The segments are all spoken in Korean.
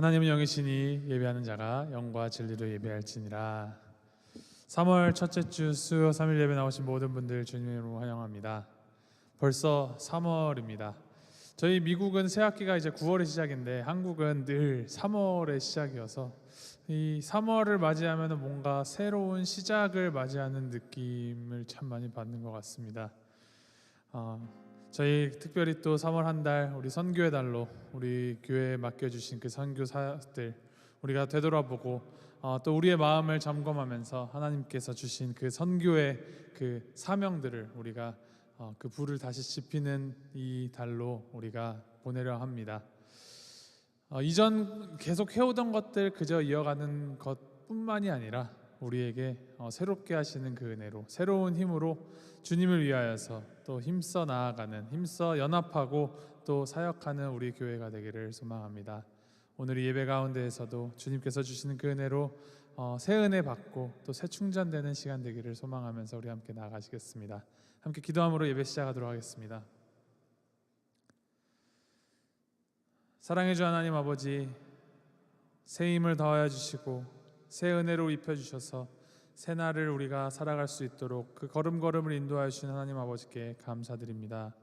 하나님은 영이시니 예배하는 자가 영과 진리로 예배할지니라. 3월 첫째 주 수요 3일 예배 나오신 모든 분들 주님의 이름으로 환영합니다. 벌써 3월입니다. 저희 미국은 새학기가 이제 9월에 시작인데 한국은 늘 3월의 시작이어서 이 3월을 맞이하면 뭔가 새로운 시작을 맞이하는 느낌을 참 많이 받는 것 같습니다. 저희 특별히 또 3월 한 달 우리 선교의 달로 우리 교회에 맡겨주신 그 선교사들 우리가 되돌아보고 또 우리의 마음을 점검하면서 하나님께서 주신 그 선교의 그 사명들을 우리가 그 불을 다시 지피는 이 달로 우리가 보내려 합니다. 이전 계속 해오던 것들 그저 이어가는 것뿐만이 아니라 우리에게 새롭게 하시는 그 은혜로 새로운 힘으로 주님을 위하여서 또 힘써 나아가는, 힘써 연합하고 또 사역하는 우리 교회가 되기를 소망합니다. 오늘 이 예배 가운데에서도 주님께서 주시는 그 은혜로 새 은혜 받고 또 새 충전되는 시간 되기를 소망하면서 우리 함께 나아가시겠습니다. 함께 기도함으로 예배 시작하도록 하겠습니다. 사랑해 주 하나님 아버지, 새 힘을 더하여 주시고 새 은혜로 입혀 주셔서 새 날을 우리가 살아갈 수 있도록 그 걸음걸음을 인도하여 주신 하나님 아버지께 감사드립니다.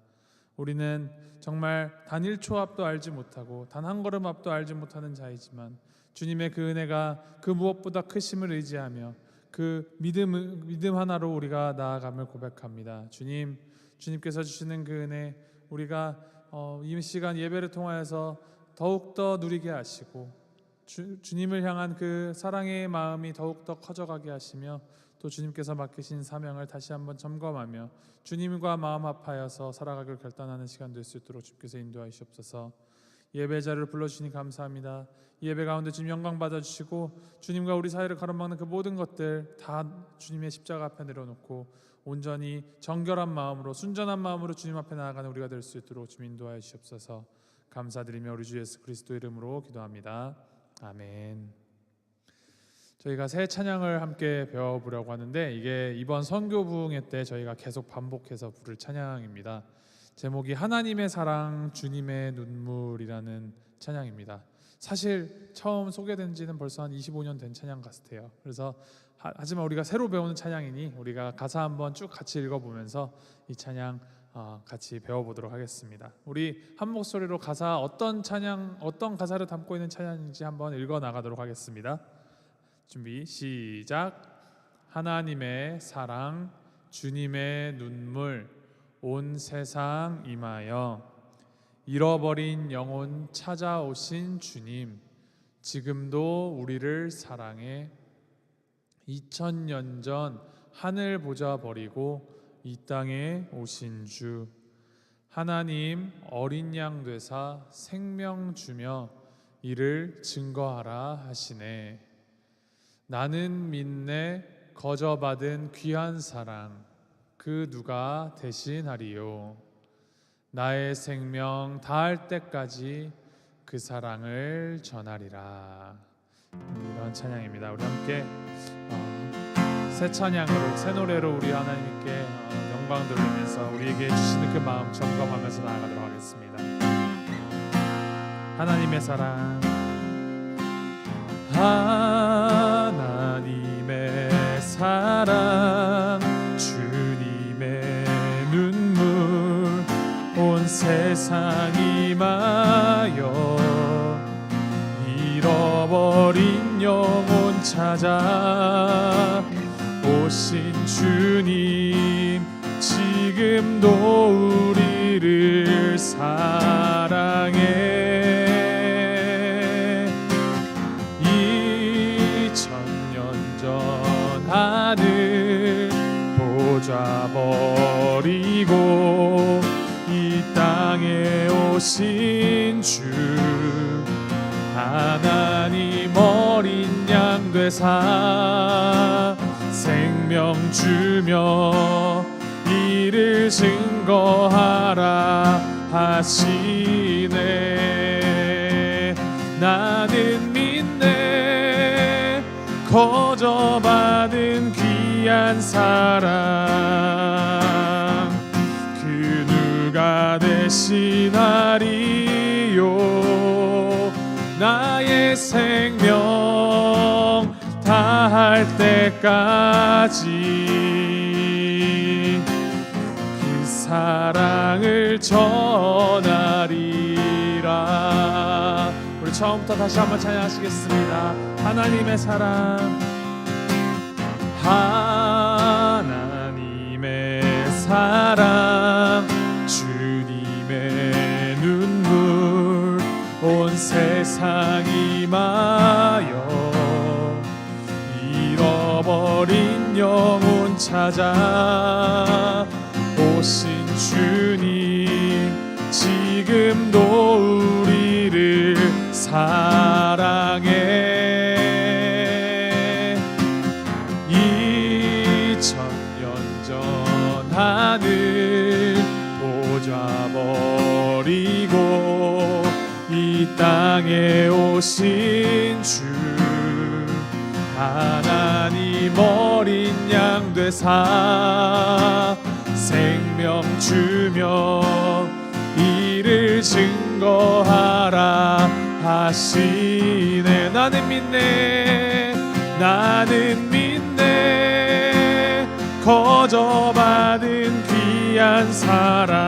우리는 정말 단 1초 앞도 알지 못하고 단 한 걸음 앞도 알지 못하는 자이지만 주님의 그 은혜가 그 무엇보다 크심을 의지하며 그 믿음 하나로 우리가 나아감을 고백합니다. 주님께서 주시는 그 은혜 우리가 이 시간 예배를 통하여서 더욱더 누리게 하시고 주님을 향한 그 사랑의 마음이 더욱더 커져가게 하시며 또 주님께서 맡기신 사명을 다시 한번 점검하며 주님과 마음 합하여서 살아가길 결단하는 시간 될 수 있도록 주께서 인도하시옵소서. 예배자를 불러주시니 감사합니다. 예배 가운데 주님 영광 받아주시고 주님과 우리 사이를 가로막는 그 모든 것들 다 주님의 십자가 앞에 내려놓고 온전히 정결한 마음으로 순전한 마음으로 주님 앞에 나아가는 우리가 될 수 있도록 주님 인도하여 주시옵소서. 감사드리며 우리 주 예수 그리스도 이름으로 기도합니다. 아멘. 저희가 새 찬양을 함께 배워보려고 하는데 이게 이번 선교 부흥회 때 저희가 계속 반복해서 부를 찬양입니다. 제목이 하나님의 사랑 주님의 눈물이라는 찬양입니다. 사실 처음 소개된 지는 벌써 한 25년 된 찬양 같아요. 그래서 하지만 우리가 새로 배우는 찬양이니 우리가 가사 한번 쭉 같이 읽어보면서 이 찬양 같이 배워보도록 하겠습니다. 우리 한 목소리로 가사 어떤 가사를 담고 있는 찬양인지 한번 읽어 나가도록 하겠습니다. 준비 시작. 하나님의 사랑 주님의 눈물 온 세상 임하여 잃어버린 영혼 찾아오신 주님 지금도 우리를 사랑해 2000년 전 하늘 보좌 버리고 이 땅에 오신 주 하나님 어린 양 되사 생명 주며 이를 증거하라 하시네. 나는 믿네 거저받은 귀한 사랑 그 누가 대신하리요. 나의 생명 다할 때까지 그 사랑을 전하리라. 이런 찬양입니다. 우리 함께 새 찬양으로 새 노래로 우리 하나님께 영광 돌리면서 우리에게 주시는 그 마음 점검하면서 나아가도록 하겠습니다. 하나님의 사랑 하나님의 사랑 주님의 눈물 온 세상 임하여 잃어버린 영혼 찾아 오신 주님 지금도 우리를 사랑해 2000년 전 하늘 보좌 버리고 이 땅에 오신 주 하나님 어린 양 되사 생명 주며 이를 증거하라 하시네. 나는 믿네 거저받은 귀한 사랑 그 누가 대신하리요. 나의 생명 다할 때까지 그 사랑을 전하리라. 우리 처음부터 다시 한번 찬양하시겠습니다. 하나님의 사랑, 하나님의 사랑, 주님의 눈물, 온 세상이 마여 잃어버린 영혼 찾아 오신 주님, 지금도 우리를 사랑해. 2000년 전 하늘 보좌 버리고 이 땅에 오신 주, 하나님 어린 양 되사 생명 주며 이를 증거하라 하시네. 나는 믿네, 나는 믿네, 거저받은 귀한 사랑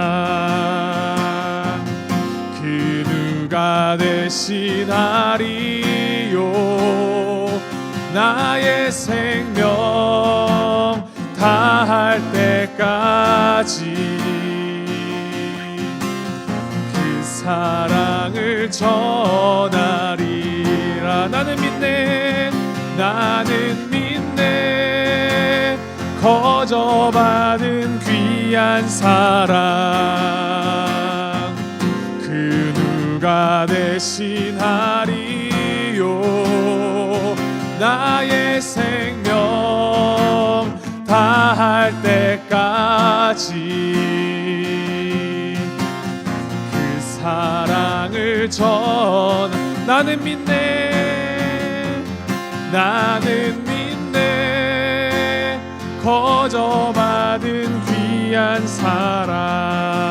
그 누가 대신하리요. 나의 생명 다할 때까지 그 사랑을 전하리라. 나는 믿네, 나는 믿네, 거저받은 귀한 사랑 그 누가 대신하리요. 나의 생명 다할 때까지 그 사랑을 전. 나는 믿네, 나는 믿네, 거저받은 귀한 사랑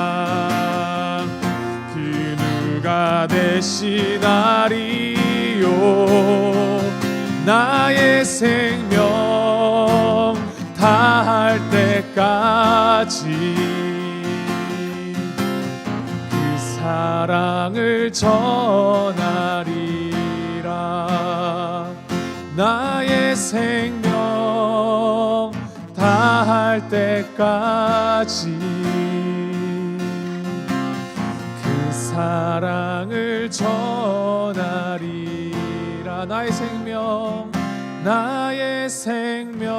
그 누가 대신하리요. 나의 생명 다할 때까지 그 사랑을 전하리라. 나의 생명 다할 때까지 그 사랑을 전하리라. 나의 생명, 나의 생명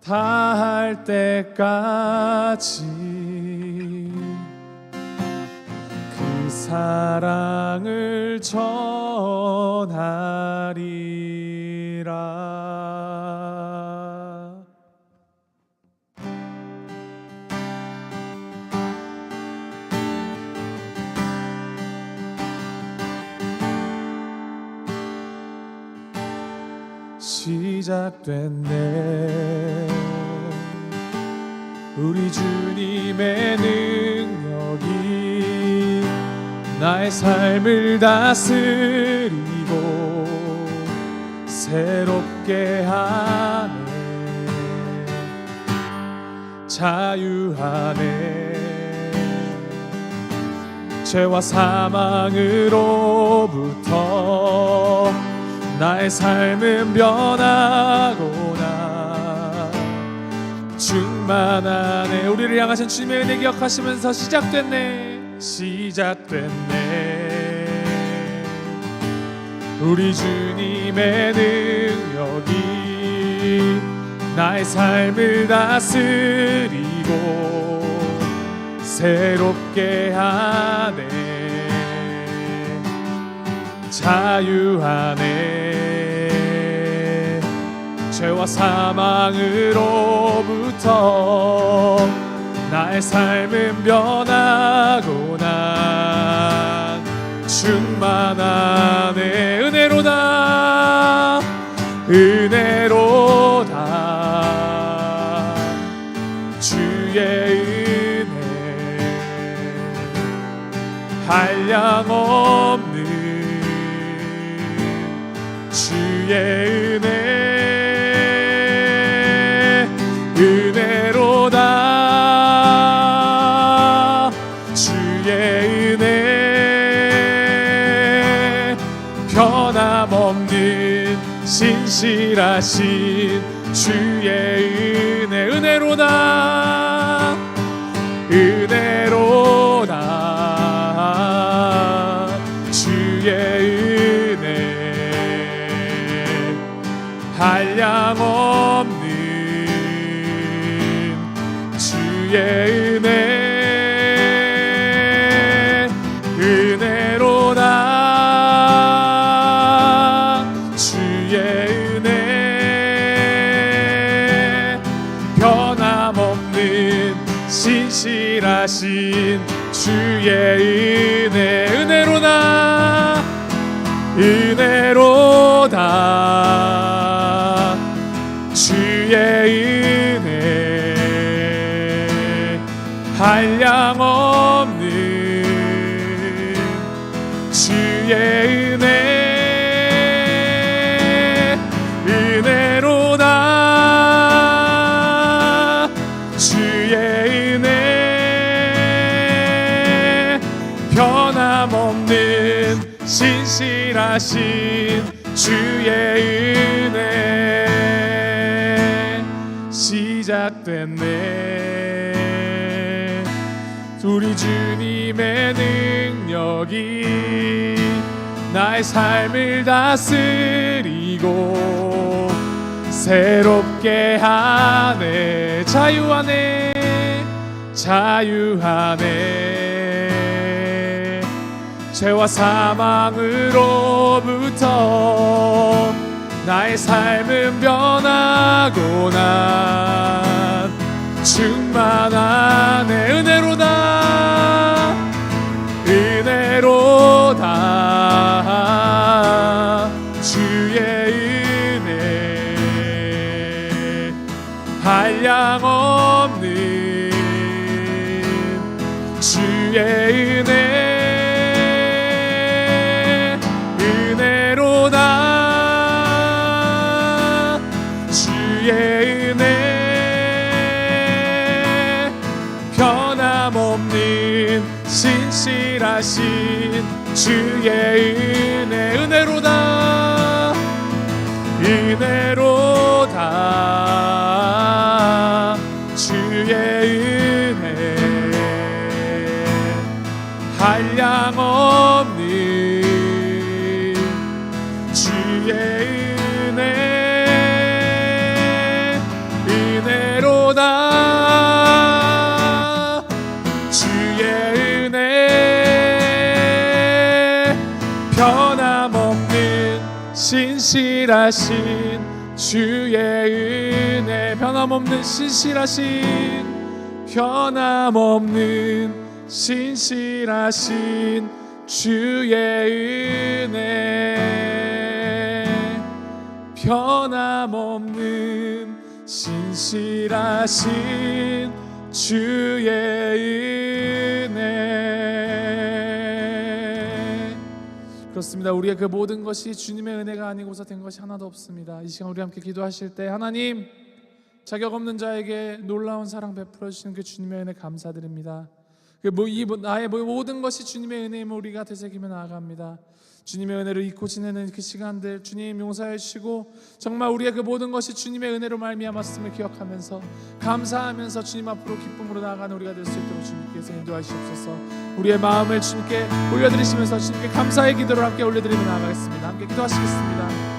다할 때까지 그 사랑을 전하리라. 시작됐네, 우리 주님의 능력이 나의 삶을 다스리고 새롭게 하네. 자유하네, 죄와 사망으로부터 나의 삶은 변하구나. 충만하네. 우리를 향하신 주님의 은혜 기억하시면서 시작됐네, 시작됐네, 우리 주님의 능력이 나의 삶을 다스리고 새롭게 하네. 자유하네, 죄와 사망으로부터 나의 삶은 변하구나. 충만하네, 은혜로다, 은혜로다, 주의 은혜 한량없는 주의 은혜로다. 주의 은혜 변함없는 신실하신 주의 은혜로다. 은혜로다. 주의 은혜 한량없는 주의 은혜 은혜로다. 주의 은혜 변함없는 신실하신 주의 은혜 은혜로다. 은혜로다. 주의 은혜 한량없는 주의 은혜 은혜로다. 주의 은혜 변함없는 신실하신 주의 은혜 시작됐네. 우리 주님의 능력이 나의 삶을 다스리고 새롭게 하네. 자유하네. 자유하네. 죄와 사망으로부터 나의 삶은 변하고 난 충만하네. 은혜로다. 은혜로다. 주의 은혜 한량없는 주의 은혜 은혜로다. 주의 은혜 변함없는 신실하신 주의 은혜 은혜로다. 은혜로다. 주의 은혜 한량없는 주의 은혜 은혜로다. 주의 은혜 변함없는 신실하신 주의 은혜 변함없는 신실하신 변함없는 신실하신 주의 은혜 변함없는 신실하신 주의 은혜. 그렇습니다. 우리의 그 모든 것이 주님의 은혜가 아니고서 된 것이 하나도 없습니다. 이 시간 우리 함께 기도하실 때 하나님 자격 없는 자에게 놀라운 사랑 베풀어 주시는 그 주님의 은혜 감사드립니다. 나의 모든 것이 주님의 은혜임을 우리가 되새기며 나아갑니다. 주님의 은혜를 잊고 지내는 그 시간들 주님 용서해 주시고 정말 우리의 그 모든 것이 주님의 은혜로 말미암았음을 기억하면서 감사하면서 주님 앞으로 기쁨으로 나아가는 우리가 될 수 있도록 주님께서 인도하시옵소서. 우리의 마음을 주님께 올려드리시면서 주님께 감사의 기도를 함께 올려드리며 나아가겠습니다. 함께 기도하시겠습니다.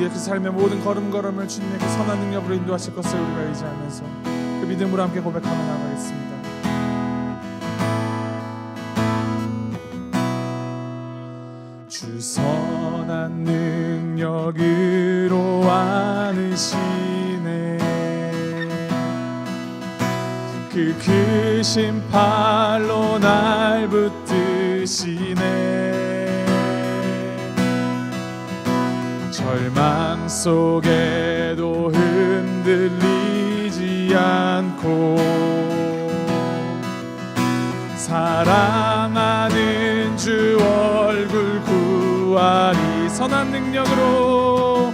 우리의 그 삶의 모든 걸음걸음을 주님의 그 선한 능력으로 인도하실 것을 우리가 의지하면서 그 믿음으로 함께 고백하며 나가겠습니다. 주 선한 능력으로 안으시네. 그 크신 팔로 날 붙드시네. 절망 속에도 흔들리지 않고 사랑하는 주 얼굴 구하리. 선한 능력으로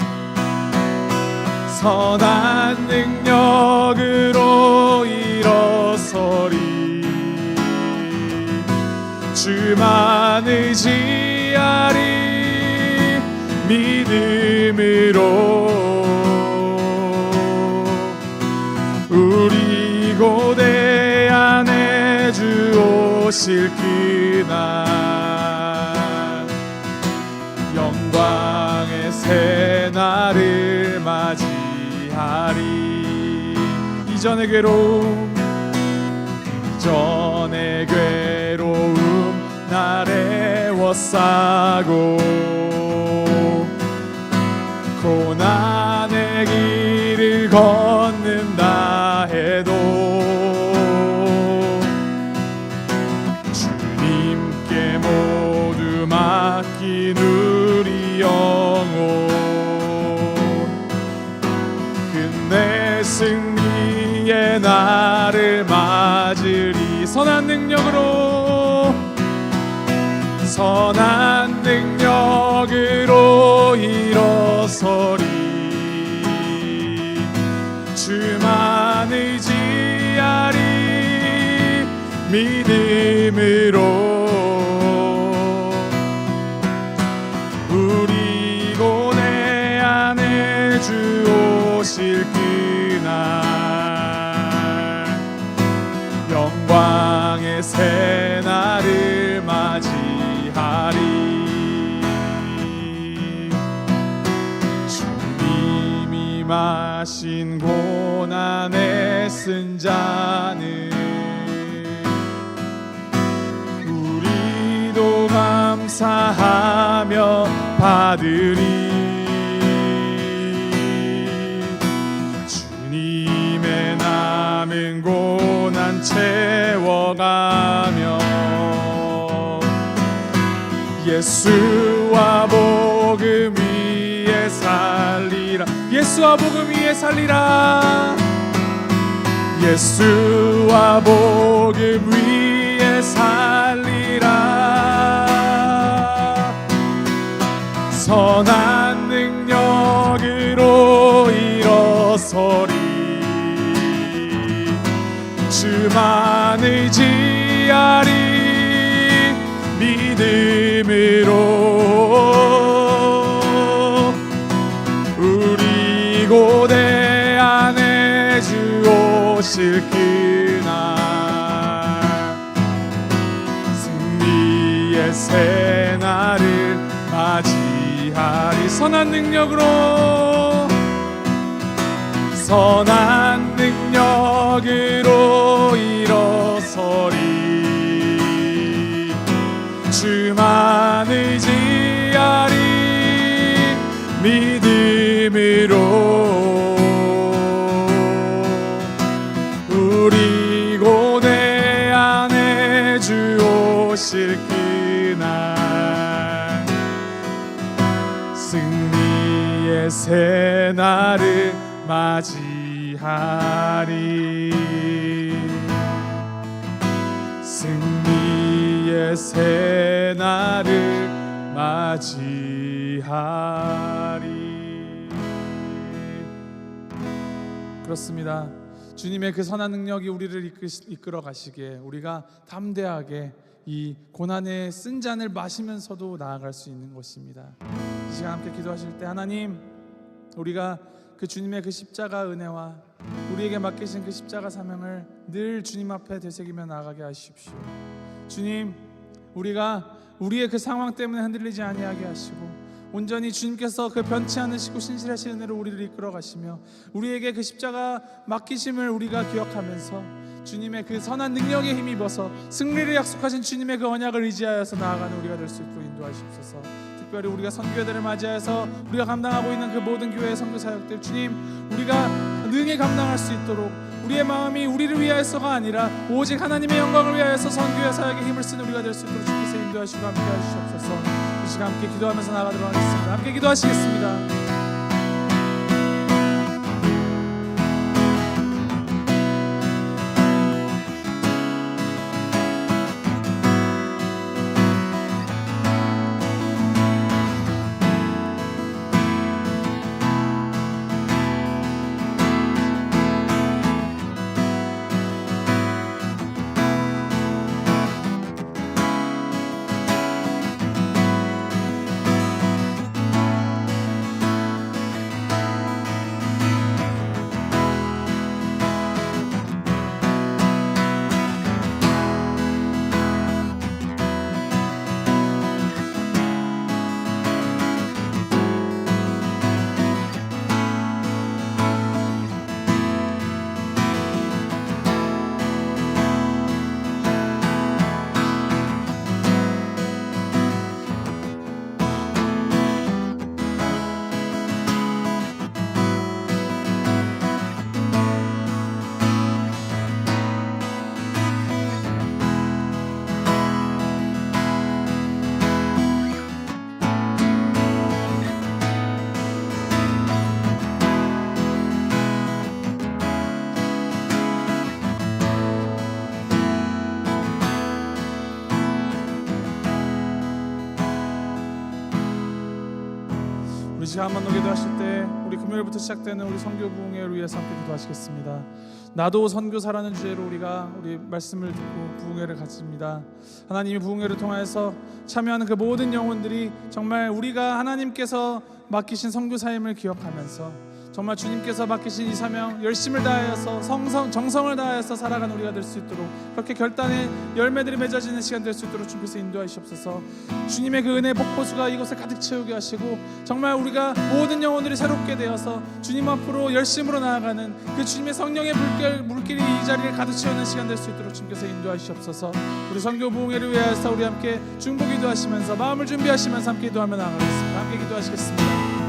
일어서리. 주만 의지하리. 믿음으로 우리 고대 안에 주 오실 그날 영광의 새날을 맞이하리. 이전의 괴로움 날 애워싸고 고난의 길을 걷는다 해도 주님께 모두 맡긴 우리 영혼 끝내 승리의 날을 맞으리. 선한 능력으로 일어서리. 주만 의지하리. 믿음으로 우리 고뇌 안에 주 오실 그날 영광의 새날을 맞이하리. 주님이 마신 고난의 쓴 잔을 우리도 감사하며 받으리. 주님의 남은 고난 채워가며 예수와 복음 위에 살리라. 예수와 복음 위에 살리라. 예수와 복음 위에 살리라. 선한 능력으로 일어서리. 주만 의지하리. 믿음으로 우리 고대 안에 주 오실 그날 승리의 새날을 맞이하리. 선한 능력으로 일어서리. 주만 의지하리. 믿음으로 우리 고뇌 안에 주 오실 그날 승리의 새날을 맞이하리. 승리의 새날을 맞이하리. 그렇습니다. 주님의 그 선한 능력이 우리를 이끌어 가시기에 우리가 담대하게 이 고난의 쓴 잔을 마시면서도 나아갈 수 있는 것입니다. 이 시간 함께 기도하실 때 하나님, 우리가 그 주님의 그 십자가 은혜와 우리에게 맡기신 그 십자가 사명을 늘 주님 앞에 되새기며 나아가게 하십시오. 주님, 우리가 우리의 그 상황 때문에 흔들리지 아니하게 하시고 온전히 주님께서 그 변치 않으시고 신실하신 은혜로 우리를 이끌어 가시며 우리에게 그 십자가 맡기심을 우리가 기억하면서 주님의 그 선한 능력에 힘입어서 승리를 약속하신 주님의 그 언약을 의지하여서 나아가는 우리가 될 수 있도록 인도하시옵소서. 특별히 우리가 선교회들을 맞이하여서 우리가 감당하고 있는 그 모든 교회의 선교 사역들, 주님, 우리가 능히 감당할 수 있도록 우리의 마음이 우리를 위하여서가 아니라 오직 하나님의 영광을 위하여서 선교회 사역에 힘을 쓰는 우리가 될 수 있도록 주께서 인도하시고 함께 하시옵소서. 이 시간 함께 기도하면서 나가도록 하겠습니다. 함께 기도하시겠습니다. 우리 시간 한번 더 기도하실 때 우리 금요일부터 시작되는 우리 선교 부흥회를 위해서 함께 기도하시겠습니다. 나도 선교사라는 주제로 우리가 우리 말씀을 듣고 부흥회를 갖습니다. 하나님이 부흥회를 통하여서 참여하는 그 모든 영혼들이 정말 우리가 하나님께서 맡기신 선교사임을 기억하면서 정말 주님께서 맡기신 이 사명 열심을 다하여서 정성을 다하여서 살아가는 우리가 될 수 있도록 그렇게 결단의 열매들이 맺어지는 시간 될 수 있도록 주님께서 인도하시옵소서. 주님의 그 은혜의 폭포수가 이곳에 가득 채우게 하시고 정말 우리가 모든 영혼들이 새롭게 되어서 주님 앞으로 열심으로 나아가는 그 주님의 성령의 물길이 이 자리를 가득 채우는 시간 될 수 있도록 주님께서 인도하시옵소서. 우리 선교 부흥회를 위하여서 우리 함께 중보 기도하시면서 마음을 준비하시면서 함께 기도하며 나아가겠습니다. 함께 기도하시겠습니다.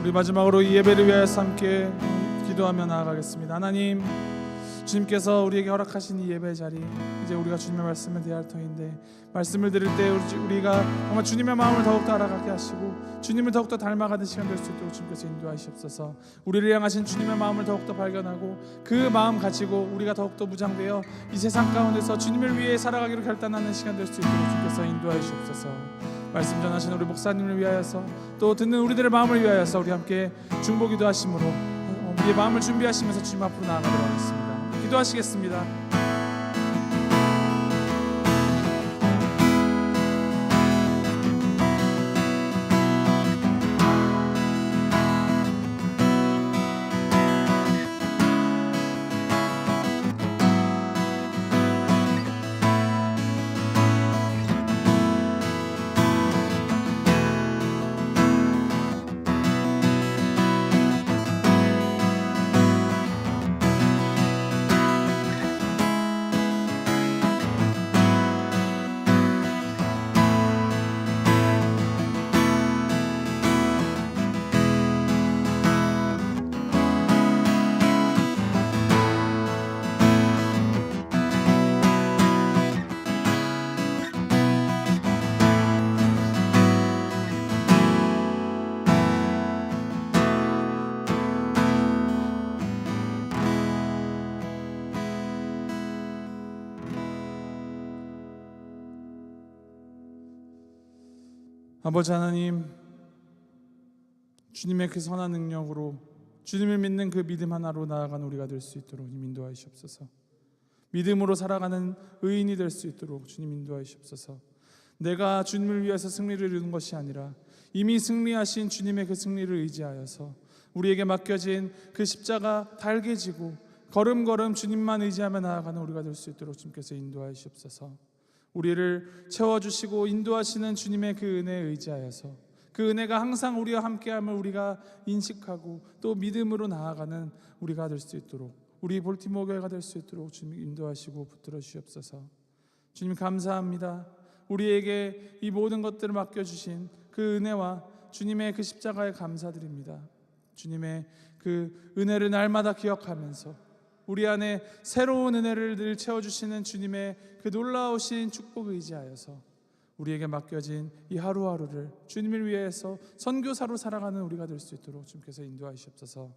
우리 마지막으로 이 예배를 위해서 함께 기도하며 나아가겠습니다. 하나님, 주님께서 우리에게 허락하신 이 예배 자리, 이제 우리가 주님의 말씀을 대할 터인데 말씀을 들을 때 우리가 정말 주님의 마음을 더욱더 알아가게 하시고 주님을 더욱더 닮아가는 시간 될 수 있도록 주님께서 인도하시옵소서. 우리를 향하신 주님의 마음을 더욱더 발견하고 그 마음 가지고 우리가 더욱더 무장되어 이 세상 가운데서 주님을 위해 살아가기로 결단하는 시간 될 수 있도록 주님께서 인도하시옵소서. 말씀 전하신 우리 목사님을 위하여서 또 듣는 우리들의 마음을 위하여서 우리 함께 중보기도 하심으로 우리의 마음을 준비하시면서 주님 앞으로 나아가도록 하겠습니다. 기도하시겠습니다. 아버지 하나님, 주님의 그 선한 능력으로 주님을 믿는 그 믿음 하나로 나아가는 우리가 될 수 있도록 주님 인도하시옵소서. 믿음으로 살아가는 의인이 될 수 있도록 주님 인도하시옵소서. 내가 주님을 위해서 승리를 이루는 것이 아니라 이미 승리하신 주님의 그 승리를 의지하여서 우리에게 맡겨진 그 십자가 달게 지고 걸음걸음 주님만 의지하며 나아가는 우리가 될 수 있도록 주님께서 인도하시옵소서. 우리를 채워주시고 인도하시는 주님의 그 은혜에 의지하여서 그 은혜가 항상 우리와 함께함을 우리가 인식하고 또 믿음으로 나아가는 우리가 될 수 있도록, 우리 볼티모어 교회가 될 수 있도록 주님 인도하시고 붙들어 주시옵소서. 주님 감사합니다. 우리에게 이 모든 것들을 맡겨주신 그 은혜와 주님의 그 십자가에 감사드립니다. 주님의 그 은혜를 날마다 기억하면서 우리 안에 새로운 은혜를 늘 채워주시는 주님의 그 놀라우신 축복을 의지하여서 우리에게 맡겨진 이 하루하루를 주님을 위해서 선교사로 살아가는 우리가 될 수 있도록 주님께서 인도하시옵소서.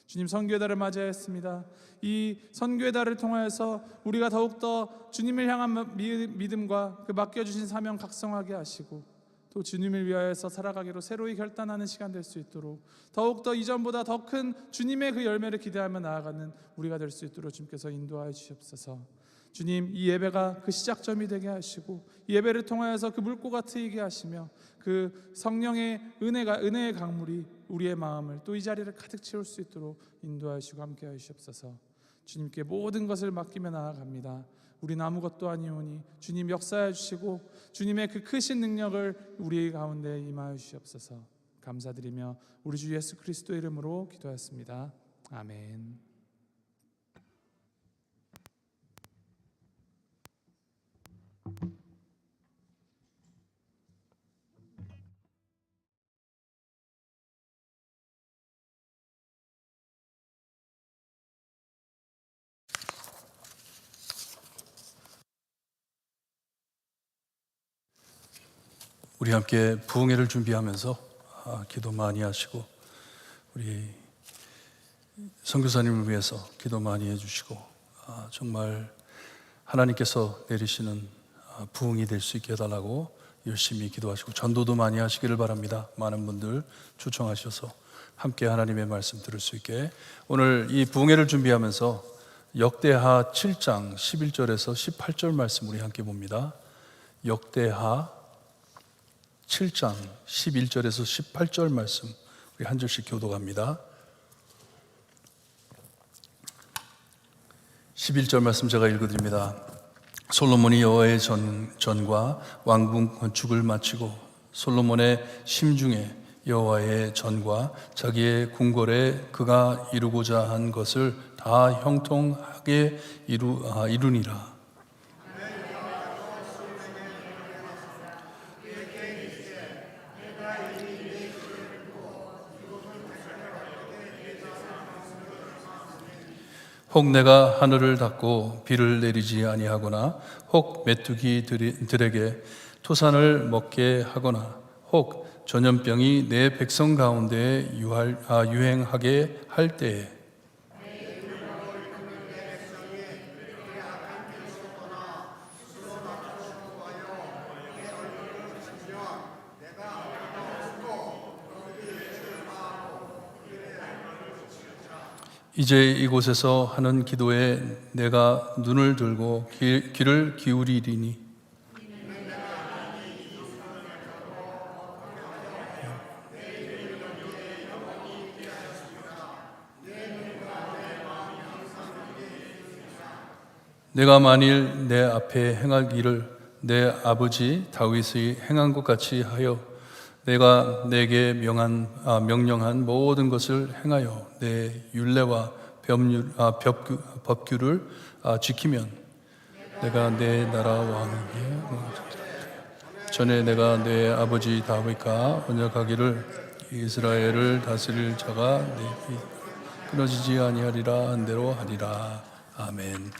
주님, 선교의 달을 맞이하였습니다. 이 선교의 달을 통하여서 우리가 더욱더 주님을 향한 믿음과 그 맡겨주신 사명 각성하게 하시고 또 주님을 위하여서 살아가기로 새로이 결단하는 시간 될 수 있도록 더욱더 이전보다 더 큰 주님의 그 열매를 기대하며 나아가는 우리가 될 수 있도록 주님께서 인도하여 주시옵소서. 주님, 이 예배가 그 시작점이 되게 하시고 이 예배를 통하여서 그 물고가 트이게 하시며 그 성령의 은혜의 강물이 우리의 마음을 또 이 자리를 가득 채울 수 있도록 인도하시고 함께 하시옵소서. 주님께 모든 것을 맡기며 나아갑니다. 우리는 아무것도 아니오니 주님 역사해 주시고 주님의 그 크신 능력을 우리 가운데 임하여 주시옵소서. 감사드리며 우리 주 예수 그리스도 이름으로 기도하였습니다. 아멘. 우리 함께 부흥회를 준비하면서 기도 많이 하시고 우리 선교사님을 위해서 기도 많이 해주시고 정말 하나님께서 내리시는 부흥이 될 수 있게 해달라고 열심히 기도하시고 전도도 많이 하시기를 바랍니다. 많은 분들 초청하셔서 함께 하나님의 말씀 들을 수 있게. 오늘 이 부흥회를 준비하면서 역대하 7장 11절에서 18절 말씀 우리 함께 봅니다. 역대하 7장 11절에서 18절 말씀 우리 한 절씩 교독합니다. 11절 말씀 제가 읽어드립니다. 솔로몬이 여호와의 전과 왕궁 건축을 마치고 솔로몬의 심중에 여호와의 전과 자기의 궁궐에 그가 이루고자 한 것을 다 형통하게 이루니라. 혹 내가 하늘을 닫고 비를 내리지 아니하거나 혹 메뚜기들에게 토산을 먹게 하거나 혹 전염병이 내 백성 가운데 유행하게 할 때에 이제 이곳에서 하는 기도에 내가 눈을 들고 귀를 기울이리니 내가 만일 내 앞에 행하기를 내 아버지 다윗의 행한 것 같이 하여 내가 내게 명령한 모든 것을 행하여 내 율례와 법규를 지키면 내가 내 나라 왕에게 전에 내가 내 아버지 다윗과 언약하기를 이스라엘을 다스릴 자가 내게 끊어지지 아니하리라 한 대로 하리라. 아멘.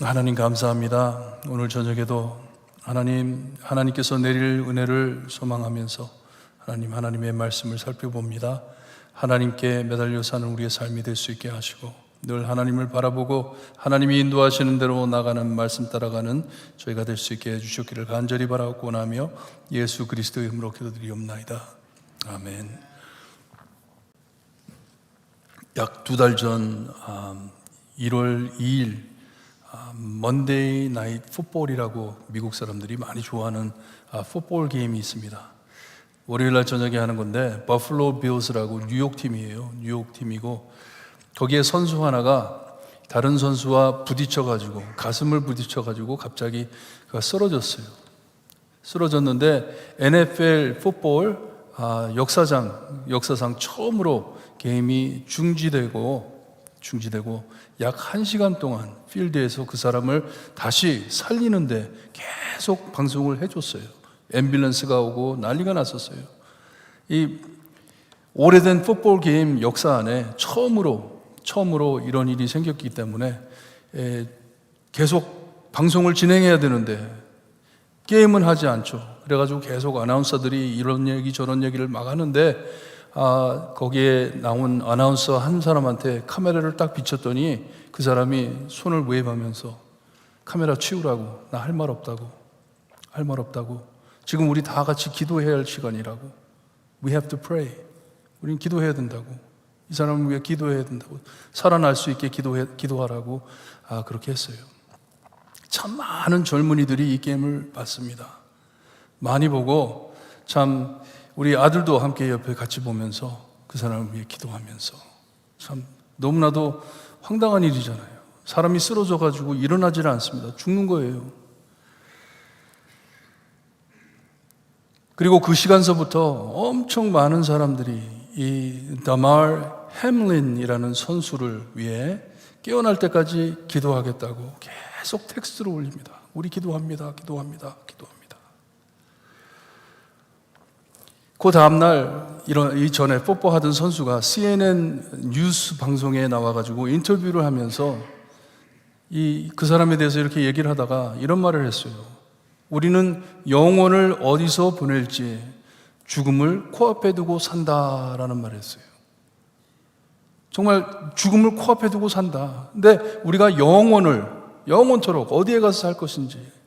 하나님 감사합니다. 오늘 저녁에도 하나님께서 내릴 은혜를 소망하면서 하나님의 말씀을 살펴봅니다. 하나님께 매달려 사는 우리의 삶이 될 수 있게 하시고 늘 하나님을 바라보고 하나님이 인도하시는 대로 나가는 말씀 따라가는 저희가 될 수 있게 해주셨기를 간절히 바라고 원하며 예수 그리스도의 이름으로 기도드리옵나이다. 아멘. 약 2달 전 1월 2일 먼데이 나잇 풋볼이라고 미국 사람들이 많이 좋아하는 풋볼 게임이 있습니다. 월요일날 저녁에 하는 건데 버플로 빌즈라고 뉴욕 팀이에요. 뉴욕 팀이고 거기에 선수 하나가 다른 선수와 부딪혀가지고 가슴을 부딪혀가지고 갑자기 그가 쓰러졌어요. 쓰러졌는데 NFL 풋볼 역사상 처음으로 게임이 중지되고 약 1시간 동안 필드에서 그 사람을 다시 살리는데 계속 방송을 해줬어요. 앰뷸런스가 오고 난리가 났었어요. 이 오래된 풋볼 게임 역사 안에 처음으로 이런 일이 생겼기 때문에 계속 방송을 진행해야 되는데 게임은 하지 않죠. 그래가지고 계속 아나운서들이 이런 얘기 저런 얘기를 막 하는데 거기에 나온 아나운서 한 사람한테 카메라를 딱 비쳤더니 그 사람이 손을 웨이브하면서 카메라 치우라고, 나 할 말 없다고. 지금 우리 다 같이 기도해야 할 시간이라고. We have to pray. 우린 기도해야 된다고. 이 사람을 위해 기도해야 된다고. 살아날 수 있게 기도하라고 그렇게 했어요. 참 많은 젊은이들이 이 게임을 봤습니다. 많이 보고 참 우리 아들도 함께 옆에 같이 보면서 그 사람을 위해 기도하면서 참 너무나도 황당한 일이잖아요. 사람이 쓰러져 가지고 일어나질 않습니다. 죽는 거예요. 그리고 그 시간서부터 엄청 많은 사람들이 이 다말 햄린이라는 선수를 위해 깨어날 때까지 기도하겠다고 계속 텍스트를 올립니다. 우리 기도합니다. 그 다음날 이전에 뽀뽀하던 선수가 CNN 뉴스 방송에 나와가지고 인터뷰를 하면서 그 사람에 대해서 이렇게 얘기를 하다가 이런 말을 했어요. 우리는 영혼을 어디서 보낼지 죽음을 코앞에 두고 산다라는 말을 했어요. 정말 죽음을 코앞에 두고 산다. 근데 우리가 영원토록 어디에 가서 살 것인지.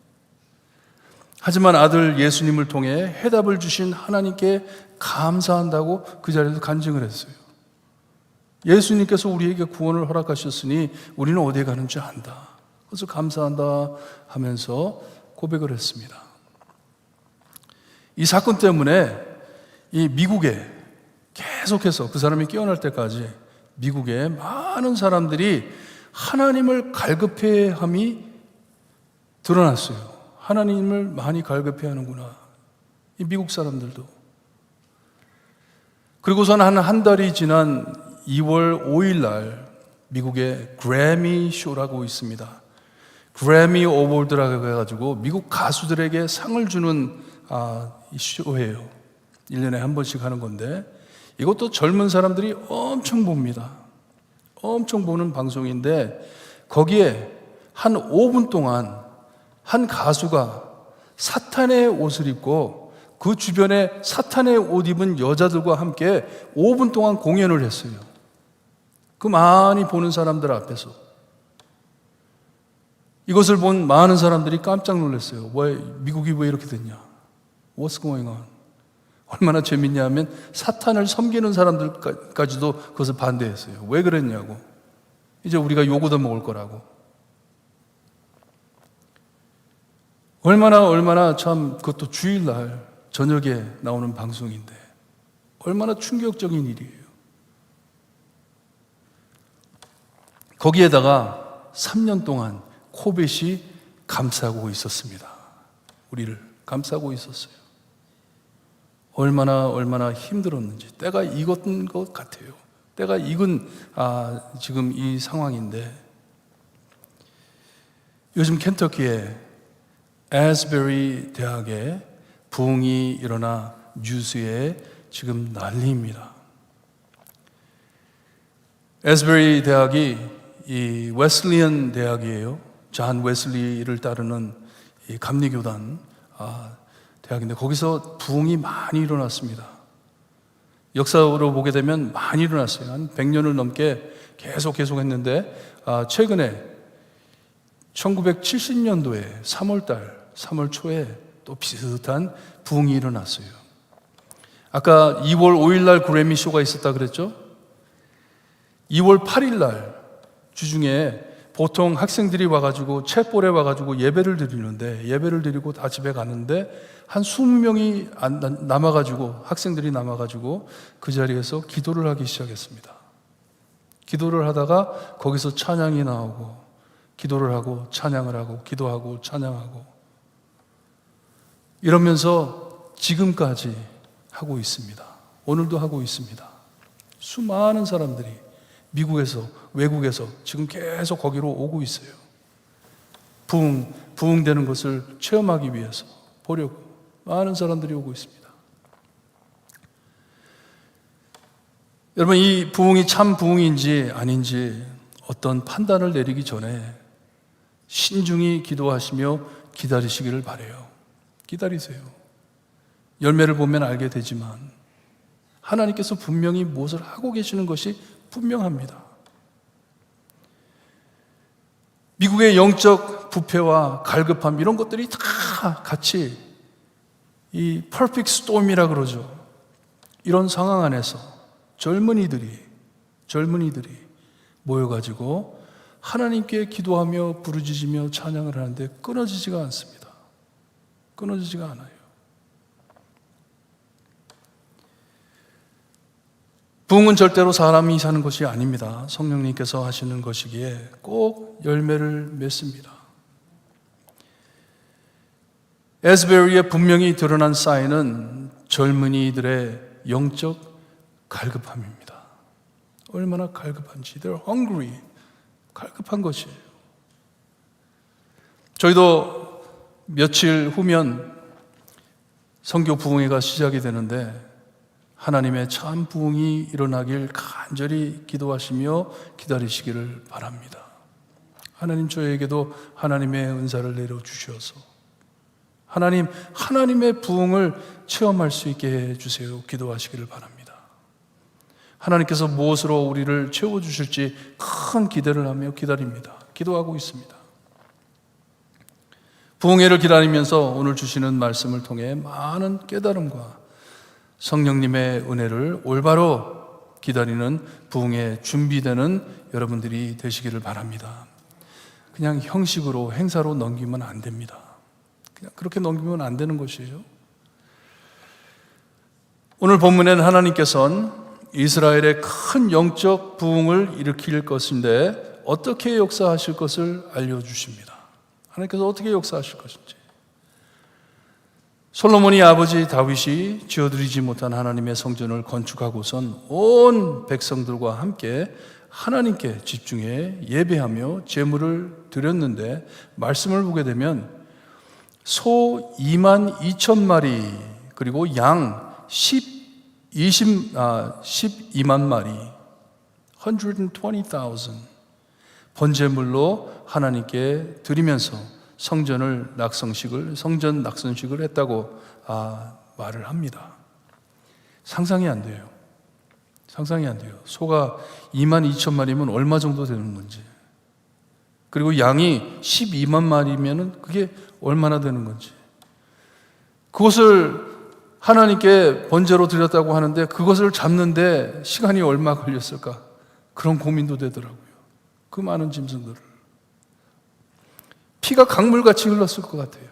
하지만 아들 예수님을 통해 해답을 주신 하나님께 감사한다고 그 자리에서 간증을 했어요. 예수님께서 우리에게 구원을 허락하셨으니 우리는 어디에 가는지 안다. 그래서 감사한다 하면서 고백을 했습니다. 이 사건 때문에 이 미국에 계속해서 그 사람이 깨어날 때까지 미국에 많은 사람들이 하나님을 갈급해함이 드러났어요. 하나님을 많이 갈급해하는구나. 이 미국 사람들도. 그리고서는 한 달이 지난 2월 5일 날 미국의 그래미 쇼라고 있습니다. 그래미 어워드라고 해가지고 미국 가수들에게 상을 주는 이 쇼예요. 1년에 한 번씩 하는 건데 이것도 젊은 사람들이 엄청 봅니다. 엄청 보는 방송인데 거기에 한 5분 동안 한 가수가 사탄의 옷을 입고 그 주변에 사탄의 옷 입은 여자들과 함께 5분 동안 공연을 했어요. 그 많이 보는 사람들 앞에서. 이것을 본 많은 사람들이 깜짝 놀랐어요. 미국이 왜 이렇게 됐냐? What's going on? 얼마나 재밌냐 하면 사탄을 섬기는 사람들까지도 그것을 반대했어요. 왜 그랬냐고. 이제 우리가 욕 얻어먹을 거라고. 얼마나 참 그것도 주일날 저녁에 나오는 방송인데 얼마나 충격적인 일이에요. 거기에다가 3년 동안 코벳이 감싸고 있었습니다. 우리를 감싸고 있었어요. 얼마나 힘들었는지 때가 익은 것 같아요. 때가 익은 지금 이 상황인데 요즘 켄터키에 에스베리 대학에 부흥이 일어나 뉴스에 지금 난리입니다. 에스베리 대학이 이 웨슬리언 대학이에요. 존 웨슬리를 따르는 이 감리교단 대학인데 거기서 부흥이 많이 일어났습니다. 역사로 보게 되면 많이 일어났어요. 한 100년을 넘게 계속 했는데 최근에 1970년도에 3월 초에 또 비슷한 부흥이 일어났어요. 아까 2월 5일 날 그래미 쇼가 있었다 그랬죠? 2월 8일 날 주중에 보통 학생들이 와가지고 챗볼에 와가지고 예배를 드리는데, 예배를 드리고 다 집에 가는데 한 20명이 남아가지고, 학생들이 남아가지고 그 자리에서 기도를 하기 시작했습니다. 기도를 하다가 거기서 찬양이 나오고, 기도를 하고 찬양을 하고, 기도하고 찬양하고, 이러면서 지금까지 하고 있습니다. 오늘도 하고 있습니다. 수많은 사람들이 미국에서, 외국에서 지금 계속 거기로 오고 있어요. 부흥되는 것을 체험하기 위해서, 보려고 많은 사람들이 오고 있습니다. 여러분, 이 부흥이 참 부흥인지 아닌지 어떤 판단을 내리기 전에 신중히 기도하시며 기다리시기를 바라요. 기다리세요. 열매를 보면 알게 되지만 하나님께서 분명히 무엇을 하고 계시는 것이 분명합니다. 미국의 영적 부패와 갈급함, 이런 것들이 다 같이 이 퍼펙트 스톰이라 그러죠. 이런 상황 안에서 젊은이들이 모여가지고 하나님께 기도하며 부르짖으며 찬양을 하는데 끊어지지가 않습니다. 끊어지지가 않아요. 부흥은 절대로 사람이 사는 것이 아닙니다. 성령님께서 하시는 것이기에 꼭 열매를 맺습니다. 에스베리에 분명히 드러난 사인은 젊은이들의 영적 갈급함입니다. 얼마나 갈급한지, they're hungry, 갈급한 것이에요. 저희도 며칠 후면 선교 부흥회가 시작이 되는데 하나님의 참 부흥이 일어나길 간절히 기도하시며 기다리시기를 바랍니다. 하나님, 저에게도 하나님의 은사를 내려주셔서 하나님의 부흥을 체험할 수 있게 해주세요. 기도하시기를 바랍니다. 하나님께서 무엇으로 우리를 채워주실지 큰 기대를 하며 기다립니다. 기도하고 있습니다. 부흥회를 기다리면서 오늘 주시는 말씀을 통해 많은 깨달음과 성령님의 은혜를 올바로 기다리는 부흥에 준비되는 여러분들이 되시기를 바랍니다. 그냥 형식으로, 행사로 넘기면 안 됩니다. 그냥 그렇게 넘기면 안 되는 것이에요. 오늘 본문에는 하나님께서는 이스라엘의 큰 영적 부흥을 일으킬 것인데 어떻게 역사하실 것을 알려주십니다. 하나님께서 어떻게 역사하실 것인지. 솔로몬이 아버지 다윗이 지어드리지 못한 하나님의 성전을 건축하고선 온 백성들과 함께 하나님께 집중해 예배하며 제물을 드렸는데, 말씀을 보게 되면 소 22,000마리 그리고 양 12만 마리 120,000 번제물로 하나님께 드리면서 성전 낙성식을 했다고 말을 합니다. 상상이 안 돼요. 소가 22,000마리면 얼마 정도 되는 건지, 그리고 양이 12만 마리면 그게 얼마나 되는 건지, 그것을 하나님께 번제로 드렸다고 하는데 그것을 잡는데 시간이 얼마 걸렸을까? 그런 고민도 되더라고요. 그 많은 짐승들을. 피가 강물같이 흘렀을 것 같아요.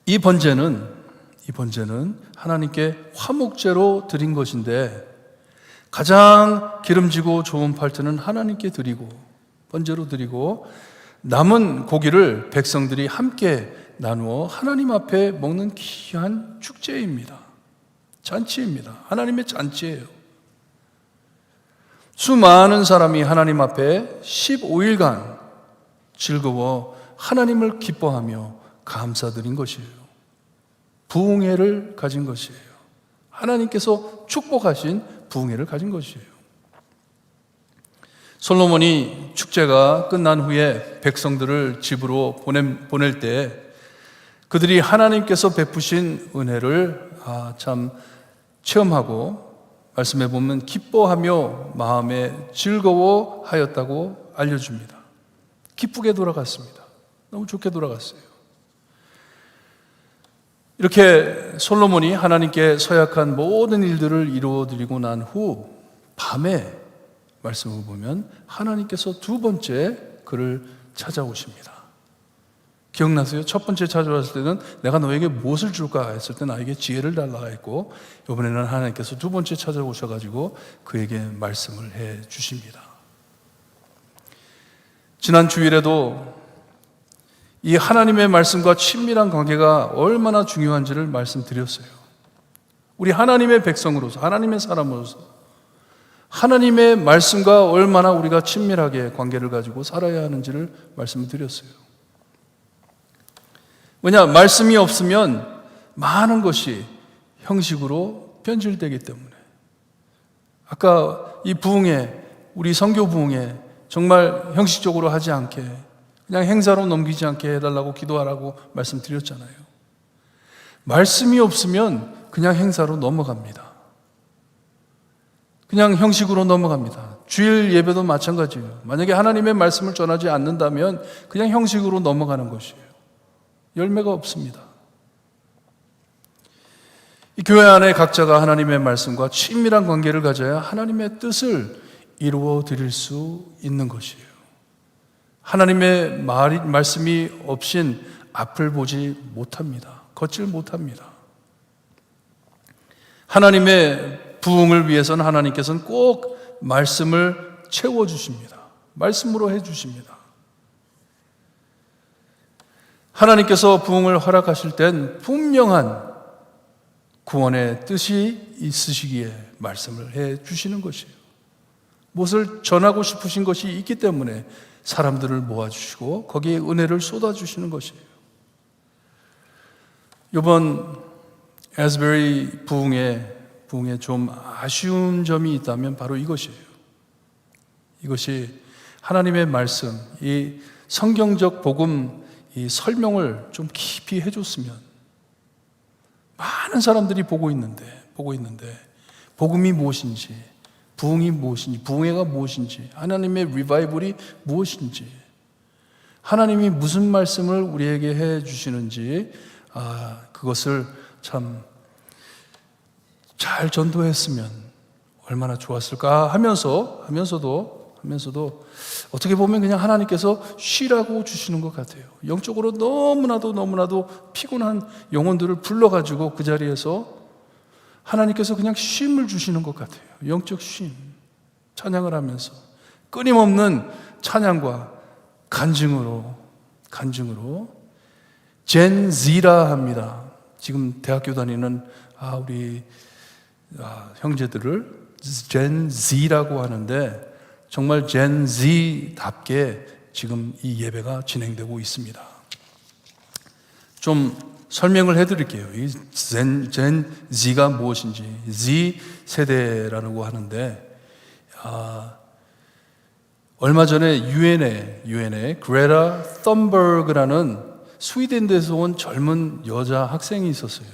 이 번제는 하나님께 화목제로 드린 것인데 가장 기름지고 좋은 팔트는 하나님께 드리고, 번제로 드리고, 남은 고기를 백성들이 함께 나누어 하나님 앞에 먹는 귀한 축제입니다. 잔치입니다. 하나님의 잔치예요. 수많은 사람이 하나님 앞에 15일간 즐거워 하나님을 기뻐하며 감사드린 것이에요. 부흥회를 가진 것이에요. 하나님께서 축복하신 부흥회를 가진 것이에요. 솔로몬이 축제가 끝난 후에 백성들을 집으로 보낼 때 그들이 하나님께서 베푸신 은혜를 참 체험하고 말씀해 보면 기뻐하며 마음에 즐거워하였다고 알려줍니다. 기쁘게 돌아갔습니다. 너무 좋게 돌아갔어요. 이렇게 솔로몬이 하나님께 서약한 모든 일들을 이루어드리고 난 후 밤에 말씀을 보면 하나님께서 두 번째 그를 찾아오십니다. 기억나세요? 첫 번째 찾아왔을 때는 내가 너에게 무엇을 줄까 했을 때 나에게 지혜를 달라 했고, 이번에는 하나님께서 두 번째 찾아오셔가지고 그에게 말씀을 해 주십니다. 지난 주일에도 이 하나님의 말씀과 친밀한 관계가 얼마나 중요한지를 말씀드렸어요. 우리 하나님의 백성으로서, 하나님의 사람으로서 하나님의 말씀과 얼마나 우리가 친밀하게 관계를 가지고 살아야 하는지를 말씀드렸어요. 왜냐, 말씀이 없으면 많은 것이 형식으로 변질되기 때문에. 아까 이 부흥회, 우리 선교 부흥회 정말 형식적으로 하지 않게 그냥 행사로 넘기지 않게 해달라고 기도하라고 말씀드렸잖아요. 말씀이 없으면 그냥 행사로 넘어갑니다. 그냥 형식으로 넘어갑니다. 주일 예배도 마찬가지예요. 만약에 하나님의 말씀을 전하지 않는다면 그냥 형식으로 넘어가는 것이에요. 열매가 없습니다. 이 교회 안에 각자가 하나님의 말씀과 친밀한 관계를 가져야 하나님의 뜻을 이루어 드릴 수 있는 것이에요. 하나님의 말씀이 없인 앞을 보지 못합니다. 걷질 못합니다. 하나님의 부흥을 위해서는 하나님께서는 꼭 말씀을 채워주십니다. 말씀으로 해주십니다. 하나님께서 부흥을 허락하실 땐 분명한 구원의 뜻이 있으시기에 말씀을 해주시는 것이에요. 무엇을 전하고 싶으신 것이 있기 때문에 사람들을 모아주시고 거기에 은혜를 쏟아주시는 것이에요. 이번 에스베리 부흥에 좀 아쉬운 점이 있다면 바로 이것이에요. 이것이 하나님의 말씀, 이 성경적 복음, 이 설명을 좀 깊이 해줬으면 많은 사람들이 보고 있는데 복음이 무엇인지, 부흥이 무엇인지, 부흥회가 무엇인지, 하나님의 리바이벌이 무엇인지, 하나님이 무슨 말씀을 우리에게 해 주시는지 그것을 참 잘 전도했으면 얼마나 좋았을까 하면서도 어떻게 보면 그냥 하나님께서 쉬라고 주시는 것 같아요. 영적으로 너무나도 피곤한 영혼들을 불러가지고 그 자리에서 하나님께서 그냥 쉼을 주시는 것 같아요. 영적 쉼, 찬양을 하면서 끊임없는 찬양과 간증으로 젠 Z라 합니다. 지금 대학교 다니는 우리 형제들을 젠 Z라고 하는데 정말 젠 Z답게 지금 이 예배가 진행되고 있습니다. 좀 설명을 해드릴게요. 이 젠 Z가 무엇인지. Z 세대라고 하는데 얼마 전에 유엔에 그레타 썬버그라는 스웨덴에서 온 젊은 여자 학생이 있었어요.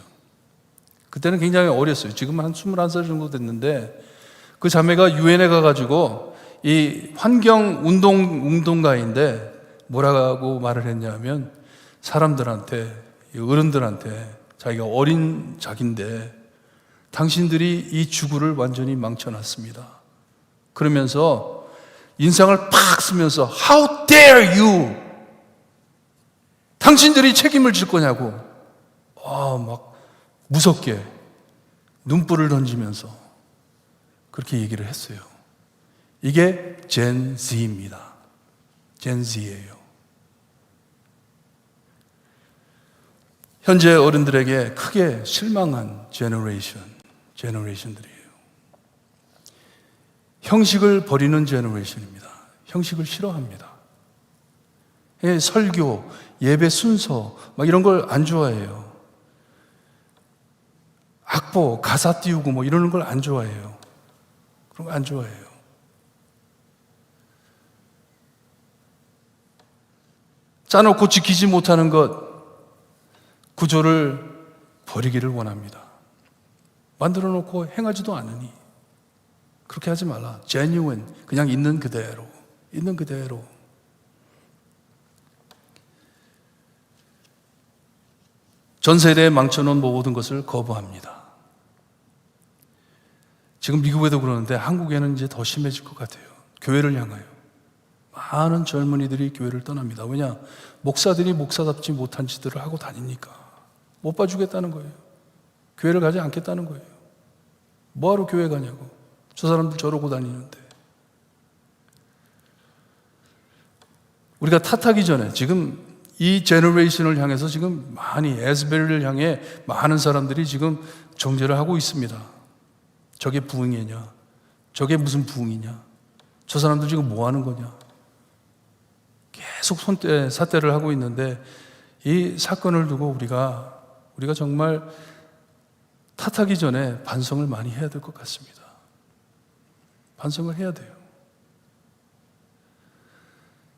그때는 굉장히 어렸어요. 지금 한 21살 정도 됐는데 그 자매가 유엔에 가가지고 이 환경 운동가인데 뭐라고 말을 했냐면 사람들한테, 어른들한테 자기가 어린 자기인데 당신들이 이 지구를 완전히 망쳐놨습니다. 그러면서 인상을 팍 쓰면서 How dare you! 당신들이 책임을 질 거냐고 막 무섭게 눈불을 던지면서 그렇게 얘기를 했어요. 이게 젠 Z입니다. 젠 Z예요. 현재 어른들에게 크게 실망한 제너레이션들이에요. 형식을 버리는 제너레이션입니다. 형식을 싫어합니다. 설교, 예배 순서 막 이런 걸 안 좋아해요. 악보, 가사 띄우고 뭐 이러는 걸 안 좋아해요. 그런 거 안 좋아해요. 짜놓고 지키지 못하는 것, 구조를 버리기를 원합니다. 만들어 놓고 행하지도 않으니 그렇게 하지 말라. genuine, 그냥 있는 그대로, 있는 그대로. 전 세대에 망쳐놓은 모든 것을 거부합니다. 지금 미국에도 그러는데 한국에는 이제 더 심해질 것 같아요. 교회를 향하여 많은 젊은이들이 교회를 떠납니다. 왜냐? 목사들이 목사답지 못한 짓들을 하고 다니니까. 못 봐주겠다는 거예요. 교회를 가지 않겠다는 거예요. 뭐하러 교회 가냐고. 저 사람들 저러고 다니는데. 우리가 탓하기 전에 지금 이 제너레이션을 향해서 지금 많이 에스베리를 향해 많은 사람들이 지금 정죄를 하고 있습니다. 저게 부흥이냐? 저게 무슨 부흥이냐? 저 사람들 지금 뭐 하는 거냐? 계속 삿대를 하고 있는데 이 사건을 두고 우리가 정말 탓하기 전에 반성을 많이 해야 될 것 같습니다. 반성을 해야 돼요.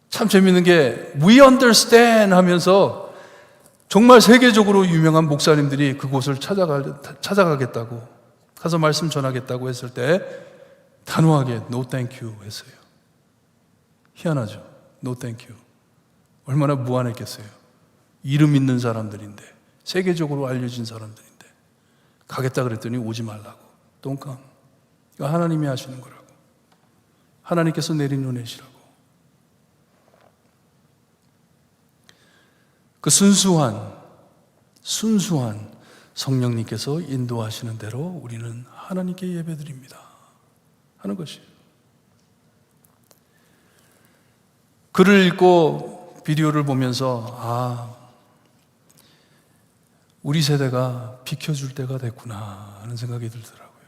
참 재밌는 게 We understand 하면서 정말 세계적으로 유명한 목사님들이 그곳을 찾아가겠다고 가서 말씀 전하겠다고 했을 때 단호하게 No thank you 했어요. 희한하죠. No thank you. 얼마나 무안했겠어요. 이름 있는 사람들인데 세계적으로 알려진 사람들인데 가겠다 그랬더니 오지 말라고. Don't come. 이거 하나님이 하시는 거라고. 하나님께서 내린 은혜시라고. 그 순수한 성령님께서 인도하시는 대로 우리는 하나님께 예배드립니다 하는 것이에요. 글을 읽고 비디오를 보면서 우리 세대가 비켜줄 때가 됐구나 하는 생각이 들더라고요.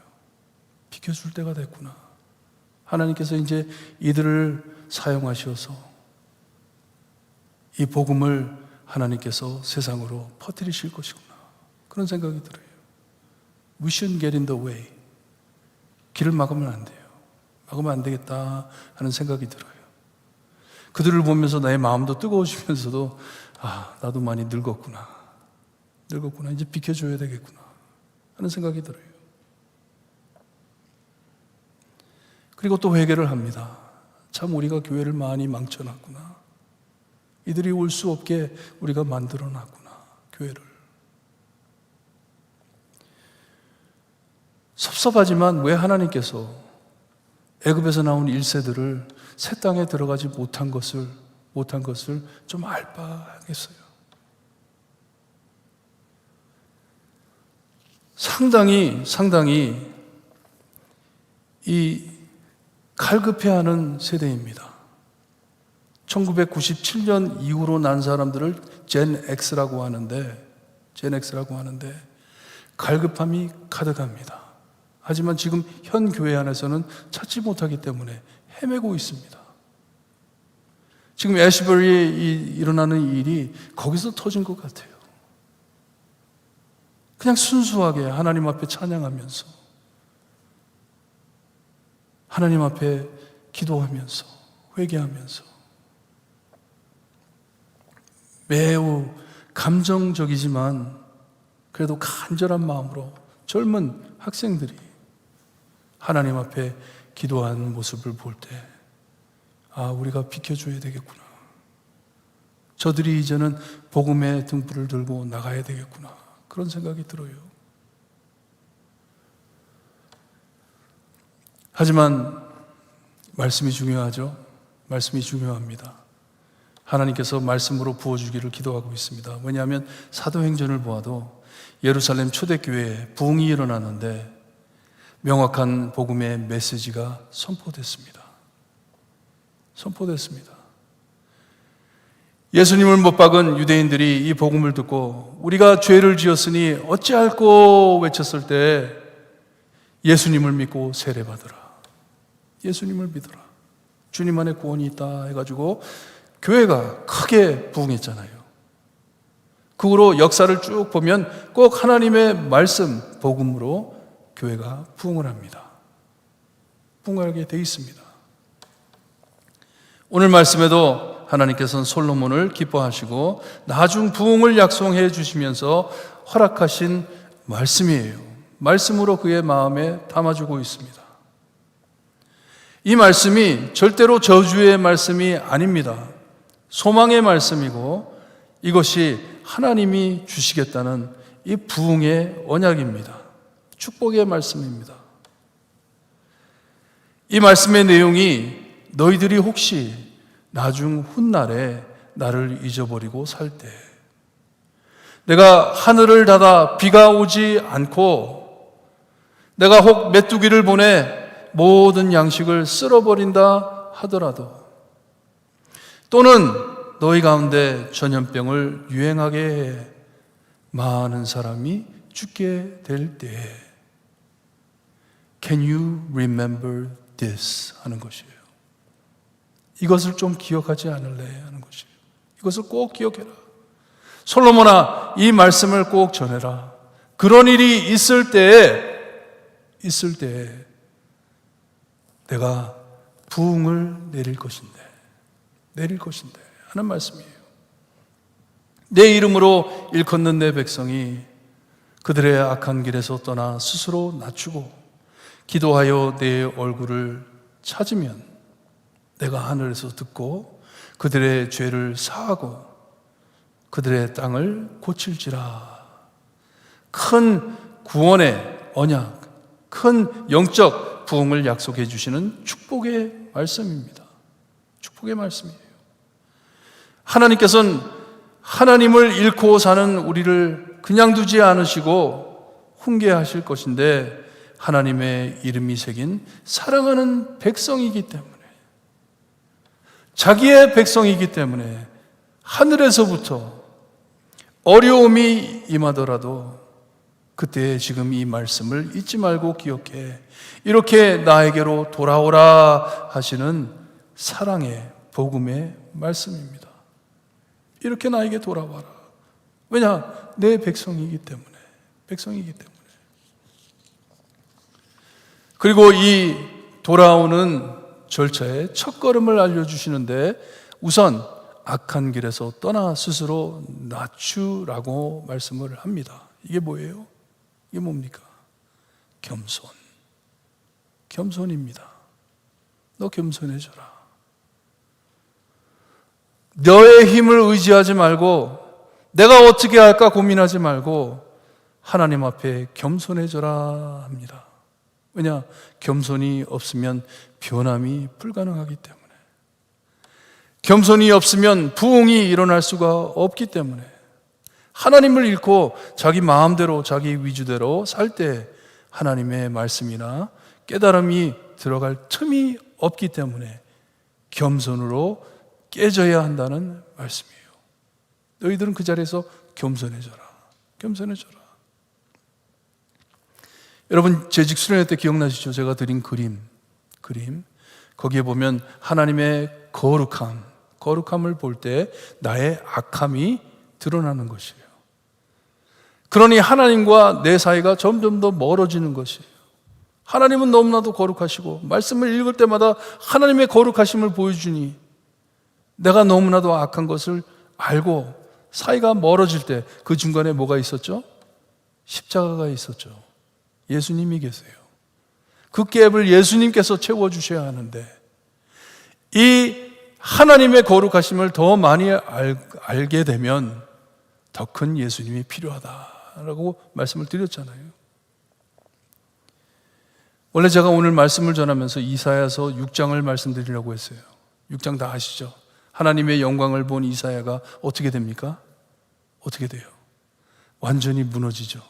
비켜줄 때가 됐구나. 하나님께서 이제 이들을 사용하셔서 이 복음을 하나님께서 세상으로 퍼뜨리실 것이구나. 그런 생각이 들어요. We shouldn't get in the way. 길을 막으면 안 돼요. 막으면 안 되겠다 하는 생각이 들어요. 그들을 보면서 나의 마음도 뜨거워지면서도 나도 많이 늙었구나. 이제 비켜줘야 되겠구나 하는 생각이 들어요. 그리고 또 회개를 합니다. 참 우리가 교회를 많이 망쳐놨구나. 이들이 올 수 없게 우리가 만들어놨구나. 교회를. 섭섭하지만 왜 하나님께서 애굽에서 나온 1세들을 새 땅에 들어가지 못한 것을 좀 알바하겠어요. 상당히 이 갈급해하는 세대입니다. 1997년 이후로 난 사람들을 젠 X라고 하는데 갈급함이 가득합니다. 하지만 지금 현 교회 안에서는 찾지 못하기 때문에 헤매고 있습니다. 지금 애쉬버리에 일어나는 일이 거기서 터진 것 같아요. 그냥 순수하게 하나님 앞에 찬양하면서 하나님 앞에 기도하면서 회개하면서 매우 감정적이지만 그래도 간절한 마음으로 젊은 학생들이 하나님 앞에 기도하는 모습을 볼 때 우리가 비켜줘야 되겠구나. 저들이 이제는 복음의 등불을 들고 나가야 되겠구나. 그런 생각이 들어요. 하지만 말씀이 중요하죠. 말씀이 중요합니다. 하나님께서 말씀으로 부어주기를 기도하고 있습니다. 왜냐하면 사도행전을 보아도 예루살렘 초대교회에 부흥이 일어나는데 명확한 복음의 메시지가 선포됐습니다. 예수님을 못 박은 유대인들이 이 복음을 듣고 우리가 죄를 지었으니 어찌할꼬 외쳤을 때 예수님을 믿고 세례받으라. 예수님을 믿어라. 주님 안에 구원이 있다 해가지고 교회가 크게 부흥했잖아요. 그 후로 역사를 쭉 보면 꼭 하나님의 말씀, 복음으로 교회가 부흥을 합니다. 부흥하게 돼 있습니다. 오늘 말씀에도 하나님께서는 솔로몬을 기뻐하시고 나중 부흥을 약속해 주시면서 허락하신 말씀이에요. 말씀으로 그의 마음에 담아주고 있습니다. 이 말씀이 절대로 저주의 말씀이 아닙니다. 소망의 말씀이고 이것이 하나님이 주시겠다는 이 부흥의 언약입니다. 축복의 말씀입니다. 이 말씀의 내용이 너희들이 혹시 나중 훗날에 나를 잊어버리고 살 때 내가 하늘을 닫아 비가 오지 않고 내가 혹 메뚜기를 보내 모든 양식을 쓸어버린다 하더라도 또는 너희 가운데 전염병을 유행하게 해 많은 사람이 죽게 될 때에 Can you remember this? 하는 것이에요. 이것을 좀 기억하지 않을래? 하는 것이에요. 이것을 꼭 기억해라. 솔로몬아, 이 말씀을 꼭 전해라. 그런 일이 있을 때에 내가 부흥을 내릴 것인데 하는 말씀이에요. 내 이름으로 일컫는 내 백성이 그들의 악한 길에서 떠나 스스로 낮추고 기도하여 내 얼굴을 찾으면 내가 하늘에서 듣고 그들의 죄를 사하고 그들의 땅을 고칠지라. 큰 구원의 언약, 큰 영적 부흥을 약속해 주시는 축복의 말씀입니다. 축복의 말씀이에요. 하나님께서는 하나님을 잃고 사는 우리를 그냥 두지 않으시고 훈계하실 것인데 하나님의 이름이 새긴 사랑하는 백성이기 때문에 자기의 백성이기 때문에 하늘에서부터 어려움이 임하더라도 그때 지금 이 말씀을 잊지 말고 기억해. 이렇게 나에게로 돌아오라 하시는 사랑의 복음의 말씀입니다. 이렇게 나에게 돌아와라. 왜냐? 내 백성이기 때문에. 그리고 이 돌아오는 절차의 첫걸음을 알려주시는데 우선 악한 길에서 떠나 스스로 낮추라고 말씀을 합니다. 이게 뭐예요? 이게 뭡니까? 겸손입니다. 너 겸손해져라. 너의 힘을 의지하지 말고 내가 어떻게 할까 고민하지 말고 하나님 앞에 겸손해져라 합니다. 왜냐? 겸손이 없으면 변함이 불가능하기 때문에, 겸손이 없으면 부흥이 일어날 수가 없기 때문에, 하나님을 잃고 자기 마음대로 자기 위주대로 살 때 하나님의 말씀이나 깨달음이 들어갈 틈이 없기 때문에 겸손으로 깨져야 한다는 말씀이에요. 너희들은 그 자리에서 겸손해져라. 여러분 재직 수련회 때 기억나시죠? 제가 드린 그림 거기에 보면 하나님의 거룩함을 볼 때 나의 악함이 드러나는 것이에요. 그러니 하나님과 내 사이가 점점 더 멀어지는 것이에요. 하나님은 너무나도 거룩하시고 말씀을 읽을 때마다 하나님의 거룩하심을 보여주니 내가 너무나도 악한 것을 알고 사이가 멀어질 때 그 중간에 뭐가 있었죠? 십자가가 있었죠. 예수님이 계세요. 그 갭을 예수님께서 채워주셔야 하는데 이 하나님의 거룩하심을 더 많이 알게 되면 더 큰 예수님이 필요하다라고 말씀을 드렸잖아요. 원래 제가 오늘 말씀을 전하면서 이사야서 6장을 말씀드리려고 했어요. 6장 다 아시죠? 하나님의 영광을 본 이사야가 어떻게 됩니까? 어떻게 돼요? 완전히 무너지죠.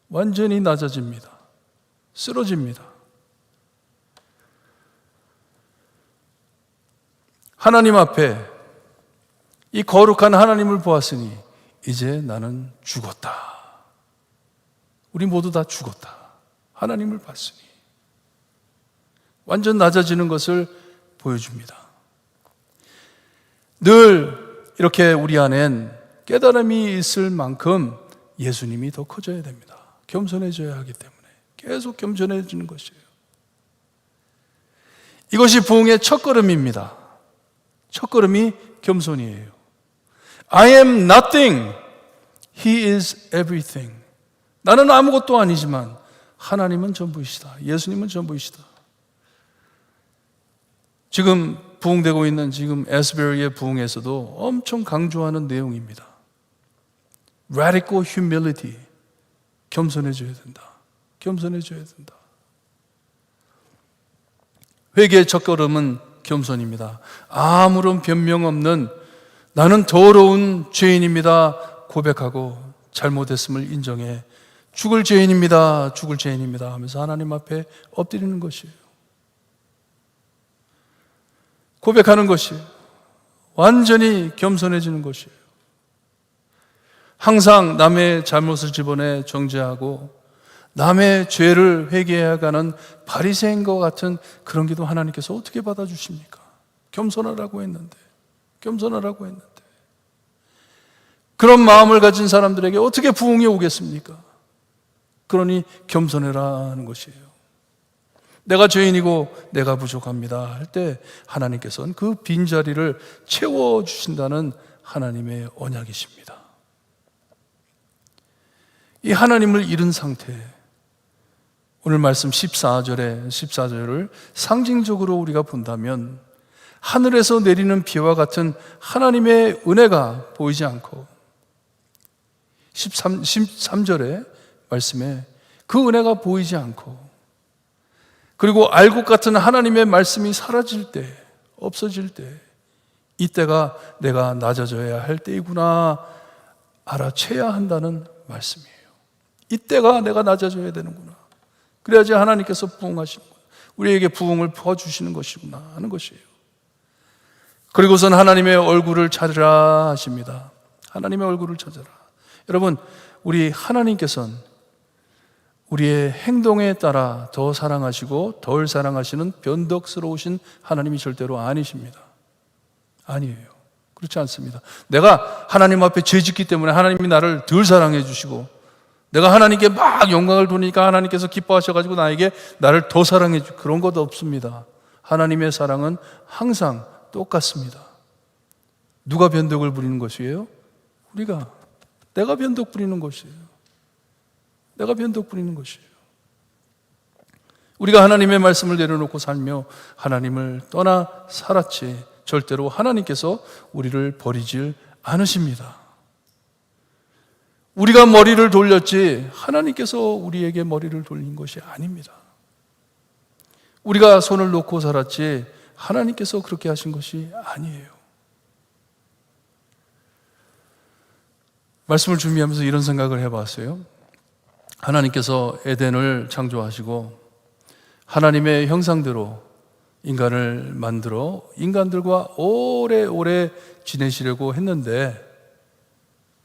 완전히 낮아집니다. 쓰러집니다. 하나님 앞에 이 거룩한 하나님을 보았으니 이제 나는 죽었다. 우리 모두 다 죽었다. 하나님을 봤으니 완전 낮아지는 것을 보여줍니다. 늘 이렇게 우리 안엔 깨달음이 있을 만큼 예수님이 더 커져야 됩니다. 겸손해져야 하기 때문에 계속 겸손해지는 것이에요. 이것이 부흥의 첫걸음입니다. 첫걸음이 겸손이에요. I am nothing. He is everything. 나는 아무것도 아니지만 하나님은 전부이시다. 예수님은 전부이시다. 지금 부흥되고 있는 지금 에스베리의 부흥에서도 엄청 강조하는 내용입니다. Radical humility. 겸손해져야 된다. 겸손해져야 된다. 회개의 첫걸음은 겸손입니다. 아무런 변명 없는 나는 더러운 죄인입니다 고백하고 잘못했음을 인정해 죽을 죄인입니다, 죽을 죄인입니다 하면서 하나님 앞에 엎드리는 것이에요. 고백하는 것이에요. 완전히 겸손해지는 것이에요. 항상 남의 잘못을 집어내 정죄하고 남의 죄를 회개해가는 바리새인과 같은 그런 기도 하나님께서 어떻게 받아주십니까? 겸손하라고 했는데, 겸손하라고 했는데 그런 마음을 가진 사람들에게 어떻게 부흥이 오겠습니까? 그러니 겸손해라 하는 것이에요. 내가 죄인이고 내가 부족합니다 할 때 하나님께서는 그 빈자리를 채워주신다는 하나님의 언약이십니다. 이 하나님을 잃은 상태, 오늘 말씀 14절을 상징적으로 우리가 본다면 하늘에서 내리는 비와 같은 하나님의 은혜가 보이지 않고 13절의 말씀에 그 은혜가 보이지 않고 그리고 알곡 같은 하나님의 말씀이 사라질 때, 없어질 때 이때가 내가 낮아져야 할 때이구나 알아채야 한다는 말씀이에요. 이때가 내가 낮아져야 되는구나. 그래야지 하나님께서 부흥하시는구나. 우리에게 부흥을 퍼주시는 것이구나 하는 것이에요. 그리고선 하나님의 얼굴을 찾으라 하십니다. 하나님의 얼굴을 찾아라. 여러분, 우리 하나님께서는 우리의 행동에 따라 더 사랑하시고 덜 사랑하시는 변덕스러우신 하나님이 절대로 아니십니다. 아니에요. 그렇지 않습니다. 내가 하나님 앞에 죄짓기 때문에 하나님이 나를 덜 사랑해 주시고 내가 하나님께 막 영광을 돌리니까 하나님께서 기뻐하셔가지고 나를 더 사랑해 주고 그런 것도 없습니다. 하나님의 사랑은 항상 똑같습니다. 누가 변덕을 부리는 것이에요? 내가 변덕 부리는 것이에요. 내가 변덕 부리는 것이에요. 우리가 하나님의 말씀을 내려놓고 살며 하나님을 떠나 살았지 절대로 하나님께서 우리를 버리질 않으십니다. 우리가 머리를 돌렸지 하나님께서 우리에게 머리를 돌린 것이 아닙니다. 우리가 손을 놓고 살았지 하나님께서 그렇게 하신 것이 아니에요. 말씀을 준비하면서 이런 생각을 해봤어요. 하나님께서 에덴을 창조하시고 하나님의 형상대로 인간을 만들어 인간들과 오래오래 지내시려고 했는데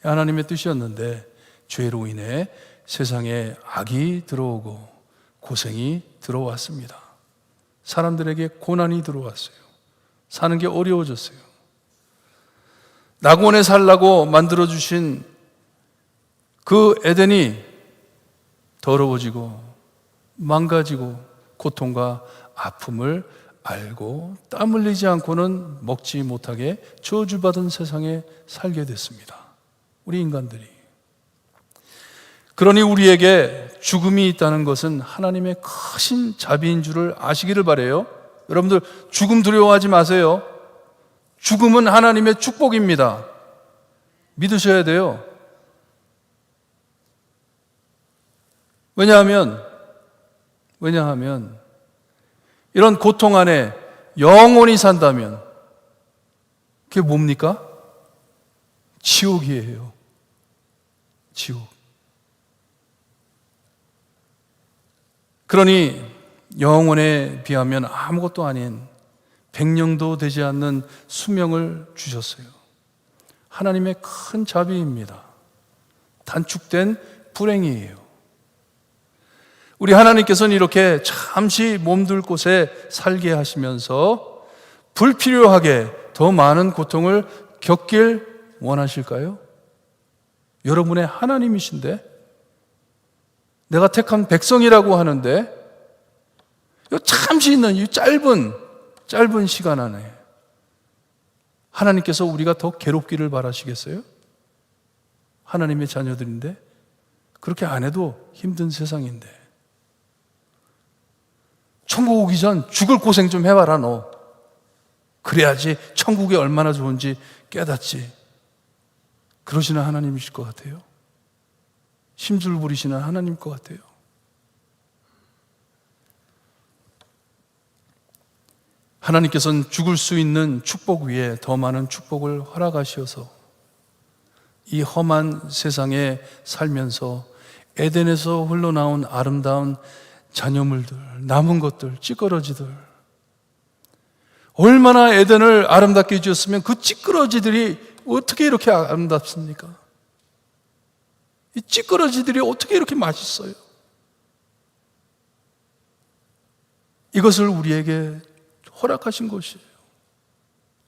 하나님의 뜻이었는데 죄로 인해 세상에 악이 들어오고 고생이 들어왔습니다. 사람들에게 고난이 들어왔어요. 사는 게 어려워졌어요. 낙원에 살라고 만들어주신 그 에덴이 더러워지고 망가지고 고통과 아픔을 알고 땀 흘리지 않고는 먹지 못하게 저주받은 세상에 살게 됐습니다. 우리 인간들이. 그러니 우리에게 죽음이 있다는 것은 하나님의 크신 자비인 줄을 아시기를 바라요. 여러분들 죽음 두려워하지 마세요. 죽음은 하나님의 축복입니다. 믿으셔야 돼요. 왜냐하면 이런 고통 안에 영원히 산다면 그게 뭡니까? 지옥이에요. 지옥. 그러니 영혼에 비하면 아무것도 아닌 백령도 되지 않는 수명을 주셨어요. 하나님의 큰 자비입니다. 단축된 불행이에요. 우리 하나님께서는 이렇게 잠시 몸둘 곳에 살게 하시면서 불필요하게 더 많은 고통을 겪길 원하실까요? 여러분의 하나님이신데 내가 택한 백성이라고 하는데 잠시 있는 이 짧은 시간 안에 하나님께서 우리가 더 괴롭기를 바라시겠어요? 하나님의 자녀들인데 그렇게 안 해도 힘든 세상인데 천국 오기 전 죽을 고생 좀 해봐라 너. 그래야지 천국이 얼마나 좋은지 깨닫지. 그러시는 하나님이실 것 같아요. 심술 부리시는 하나님 것 같아요. 하나님께서는 죽을 수 있는 축복 위에 더 많은 축복을 허락하시어서 이 험한 세상에 살면서 에덴에서 흘러나온 아름다운 잔여물들, 남은 것들, 찌꺼러지들, 얼마나 에덴을 아름답게 지었으면 그 찌꺼러지들이 어떻게 이렇게 아름답습니까? 이 찌꺼러지들이 어떻게 이렇게 맛있어요? 이것을 우리에게 허락하신 것이에요.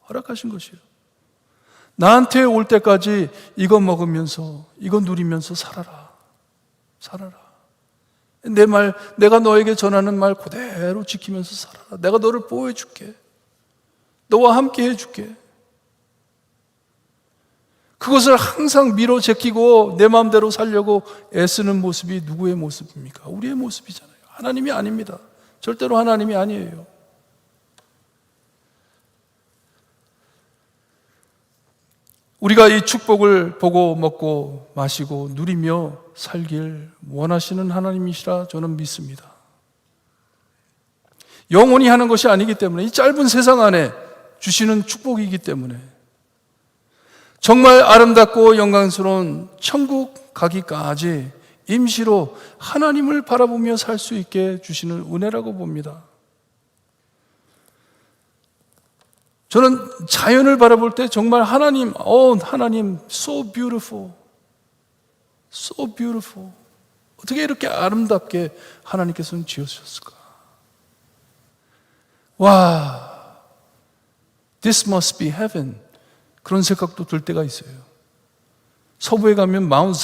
허락하신 것이에요. 나한테 올 때까지 이거 먹으면서, 이거 누리면서 살아라. 살아라. 내 말, 내가 너에게 전하는 말 그대로 지키면서 살아라. 내가 너를 보호해줄게. 너와 함께 해줄게. 그것을 항상 밀어 제끼고 내 마음대로 살려고 애쓰는 모습이 누구의 모습입니까? 우리의 모습이잖아요. 하나님이 아닙니다. 절대로 하나님이 아니에요. 우리가 이 축복을 보고 먹고 마시고 누리며 살길 원하시는 하나님이시라 저는 믿습니다. 영원히 하는 것이 아니기 때문에, 이 짧은 세상 안에 주시는 축복이기 때문에 정말 아름답고 영광스러운 천국 가기까지 임시로 하나님을 바라보며 살 수 있게 주시는 은혜라고 봅니다. 저는 자연을 바라볼 때 정말 하나님, 하나님, so beautiful, so beautiful. 어떻게 이렇게 아름답게 하나님께서는 지으셨을까? 와, this must be heaven. 그런 생각도 들 때가 있어요. 서부에 가면 마운트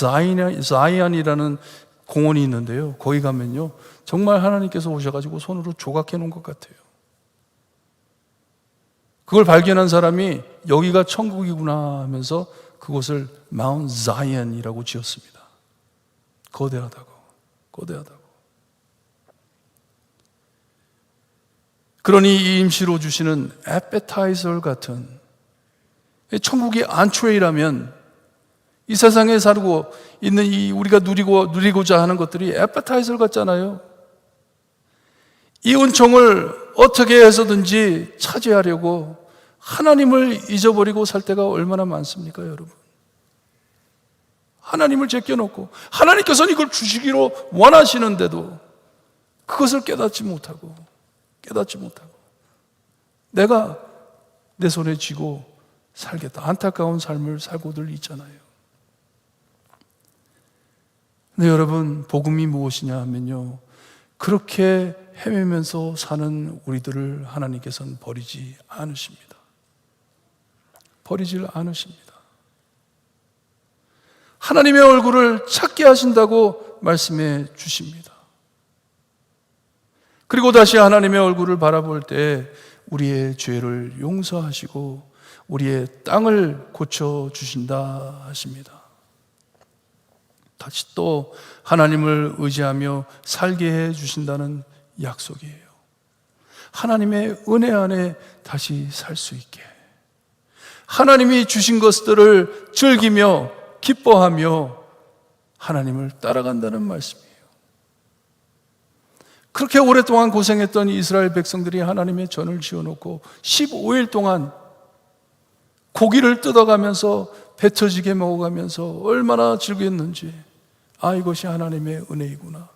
자이언이라는 공원이 있는데요. 거기 가면요, 정말 하나님께서 오셔가지고 손으로 조각해 놓은 것 같아요. 그걸 발견한 사람이 여기가 천국이구나 하면서 그곳을 마운트 자이언이라고 지었습니다. 거대하다고, 거대하다고. 그러니 이 임시로 주시는 에페타이저 같은 천국이 안초에이라면 이 세상에 살고 있는 이 우리가 누리고자 하는 것들이 에페타이저 같잖아요. 이 은총을 어떻게 해서든지 차지하려고 하나님을 잊어버리고 살 때가 얼마나 많습니까, 여러분? 하나님을 제껴놓고 하나님께서는 이걸 주시기로 원하시는데도 그것을 깨닫지 못하고 내가 내 손에 쥐고 살겠다. 안타까운 삶을 살고들 있잖아요. 근데 여러분, 복음이 무엇이냐 하면요, 그렇게 헤매면서 사는 우리들을 하나님께서는 버리지 않으십니다. 버리질 않으십니다. 하나님의 얼굴을 찾게 하신다고 말씀해 주십니다. 그리고 다시 하나님의 얼굴을 바라볼 때 우리의 죄를 용서하시고 우리의 땅을 고쳐주신다 하십니다. 다시 또 하나님을 의지하며 살게 해 주신다는 약속이에요. 하나님의 은혜 안에 다시 살 수 있게, 하나님이 주신 것들을 즐기며 기뻐하며 하나님을 따라간다는 말씀이에요. 그렇게 오랫동안 고생했던 이스라엘 백성들이 하나님의 전을 지어놓고 15일 동안 고기를 뜯어가면서 배 터지게 먹어가면서 얼마나 즐겼는지, 이것이 하나님의 은혜이구나.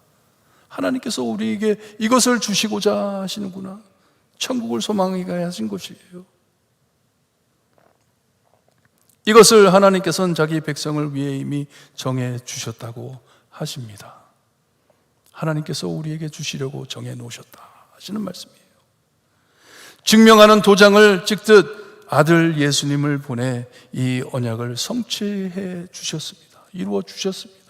하나님께서 우리에게 이것을 주시고자 하시는구나. 천국을 소망하게 하신 것이에요. 이것을 하나님께서는 자기 백성을 위해 이미 정해 주셨다고 하십니다. 하나님께서 우리에게 주시려고 정해 놓으셨다 하시는 말씀이에요. 증명하는 도장을 찍듯 아들 예수님을 보내 이 언약을 성취해 주셨습니다. 이루어 주셨습니다.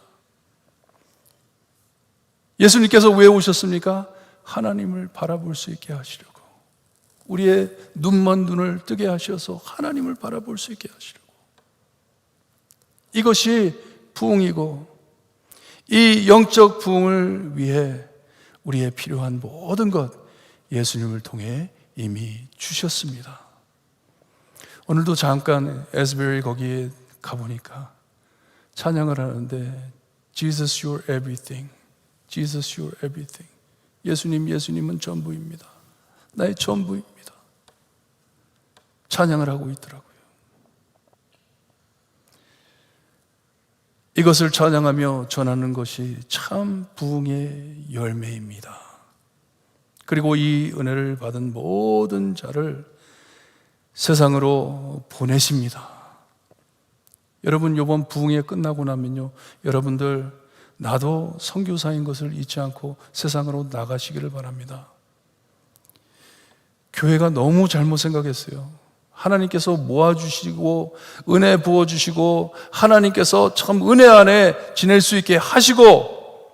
예수님께서 왜 오셨습니까? 하나님을 바라볼 수 있게 하시려고, 우리의 눈먼 눈을 뜨게 하셔서 하나님을 바라볼 수 있게 하시려고. 이것이 부흥이고, 이 영적 부흥을 위해 우리의 필요한 모든 것 예수님을 통해 이미 주셨습니다. 오늘도 잠깐 에스베리 거기에 가보니까 찬양을 하는데 Jesus, you're everything. Jesus, you're everything. 예수님, 예수님은 전부입니다. 나의 전부입니다. 찬양을 하고 있더라고요. 이것을 찬양하며 전하는 것이 참 부흥의 열매입니다. 그리고 이 은혜를 받은 모든 자를 세상으로 보내십니다. 여러분, 이번 부흥회 끝나고 나면요, 여러분들 나도 선교사인 것을 잊지 않고 세상으로 나가시기를 바랍니다. 교회가 너무 잘못 생각했어요. 하나님께서 모아주시고 은혜 부어주시고 하나님께서 참 은혜 안에 지낼 수 있게 하시고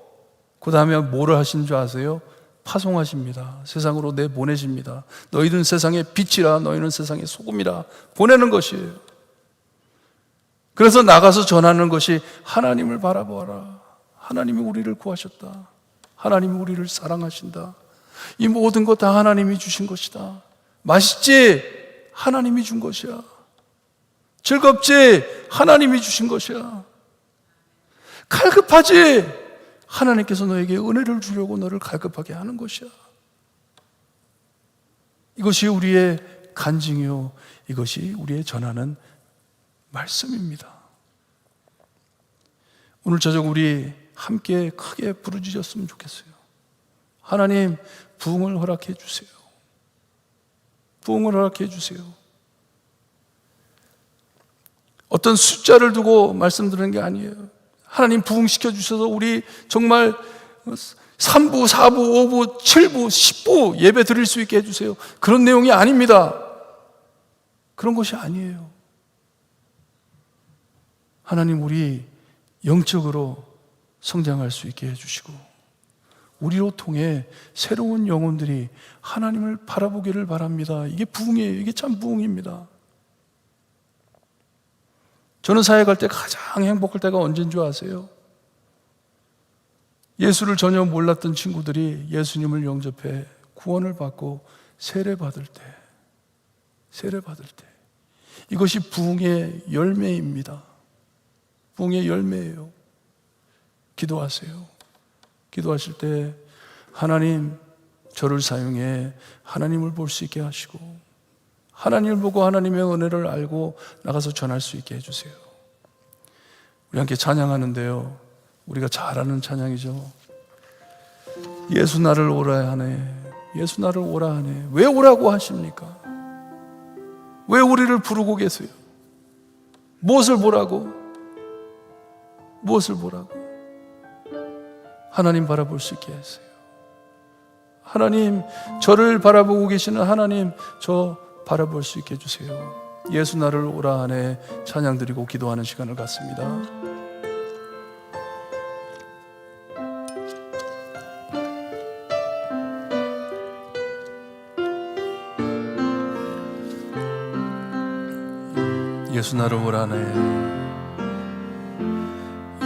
그 다음에 뭐를 하신 줄 아세요? 파송하십니다. 세상으로 내보내십니다. 너희는 세상의 빛이라, 너희는 세상의 소금이라 보내는 것이에요. 그래서 나가서 전하는 것이 하나님을 바라보아라. 하나님이 우리를 구하셨다. 하나님이 우리를 사랑하신다. 이 모든 것 다 하나님이 주신 것이다. 맛있지? 하나님이 준 것이야. 즐겁지? 하나님이 주신 것이야. 갈급하지? 하나님께서 너에게 은혜를 주려고 너를 갈급하게 하는 것이야. 이것이 우리의 간증이요, 이것이 우리의 전하는 말씀입니다. 오늘 저녁 우리 함께 크게 부르짖었으면 좋겠어요. 하나님, 부흥을 허락해 주세요. 부흥을 허락해 주세요. 어떤 숫자를 두고 말씀드리는 게 아니에요. 하나님 부흥시켜 주셔서 우리 정말 3부, 4부, 5부, 7부, 10부 예배 드릴 수 있게 해주세요. 그런 내용이 아닙니다. 그런 것이 아니에요. 하나님, 우리 영적으로 성장할 수 있게 해주시고 우리로 통해 새로운 영혼들이 하나님을 바라보기를 바랍니다. 이게 부흥이에요. 이게 참 부흥입니다. 저는 사회 갈 때 가장 행복할 때가 언제인 줄 아세요? 예수를 전혀 몰랐던 친구들이 예수님을 영접해 구원을 받고 세례받을 때, 이것이 부흥의 열매입니다. 부흥의 열매예요. 기도하세요. 기도하실 때 하나님, 저를 사용해 하나님을 볼 수 있게 하시고 하나님을 보고 하나님의 은혜를 알고 나가서 전할 수 있게 해주세요. 우리 함께 찬양하는데요, 우리가 잘 아는 찬양이죠. 예수 나를 오라 하네. 예수 나를 오라 하네. 왜 오라고 하십니까? 왜 우리를 부르고 계세요? 무엇을 보라고? 무엇을 보라고? 하나님 바라볼 수 있게 하세요. 하나님, 저를 바라보고 계시는 하나님, 저 바라볼 수 있게 해주세요. 예수 나를 오라 하네 찬양 드리고 기도하는 시간을 갖습니다. 예수 나를 오라 하네.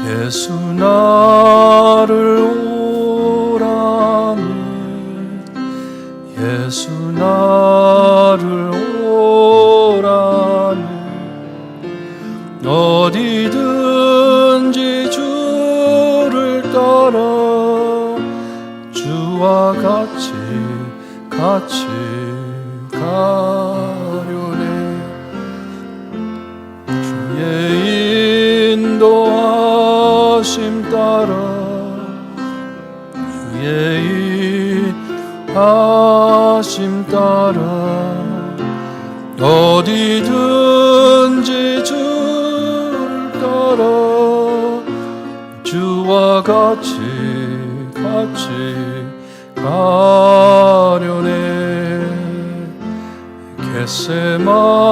예수 나를 오라네. 예수 나를 오라네. 어디든지 주를 따라 주와 같이 가려네. 주의 인도하심 따라 주의 인도하심 따라 어디든지 주를 따라 주와 같이 가려네. 겟세마네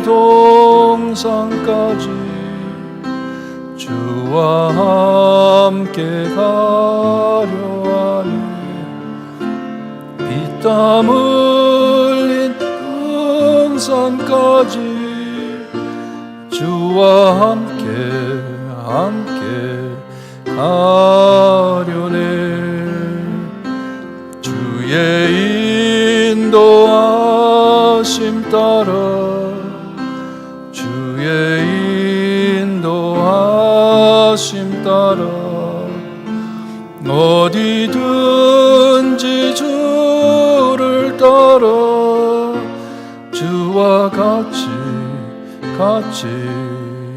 동산까지 주와 함께 가려 하네. 피땀 흘린 동산까지 주와 함께 가려네. 주의 인도하심 따라 인도하심 따라 어디든지 주를 따라 주와 같이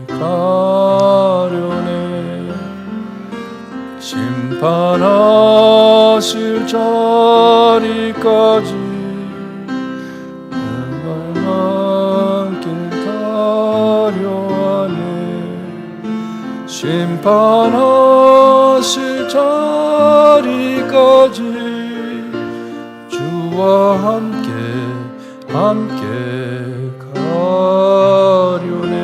가려네. 심판하실 자리까지 험한 길 타려하네. 심판하실 자리까지 주와 함께 가려네.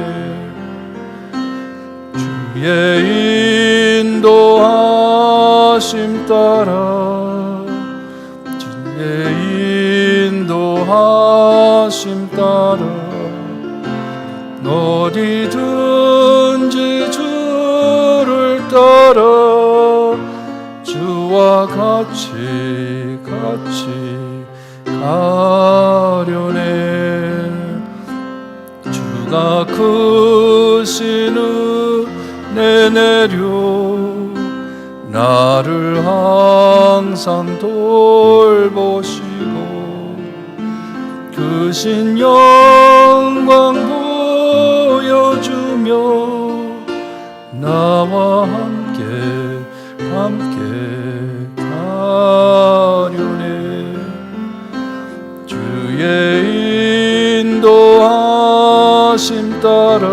주의 인도하심 따라 주의 인도하심 따라 어디든지 주를 따라 주와 같이 가려네. 주가 크신 은혜 내려 나를 항상 돌보시고 크신 영광 보여주며 나와 함께 가려네. 주의 인도하심 따라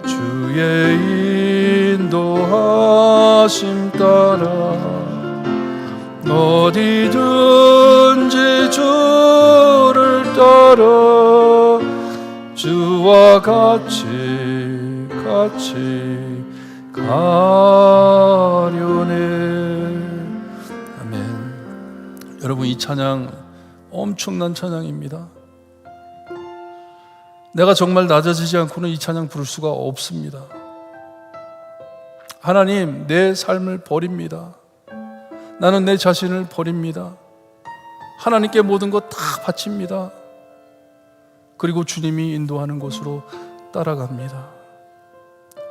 주의 인도하심 따라 어디든지 주를 따라 주와 같이 가려네. 아멘. 여러분, 이 찬양 엄청난 찬양입니다. 내가 정말 낮아지지 않고는 이 찬양 부를 수가 없습니다. 하나님, 내 삶을 버립니다. 나는 내 자신을 버립니다. 하나님께 모든 것 다 바칩니다. 그리고 주님이 인도하는 곳으로 따라갑니다.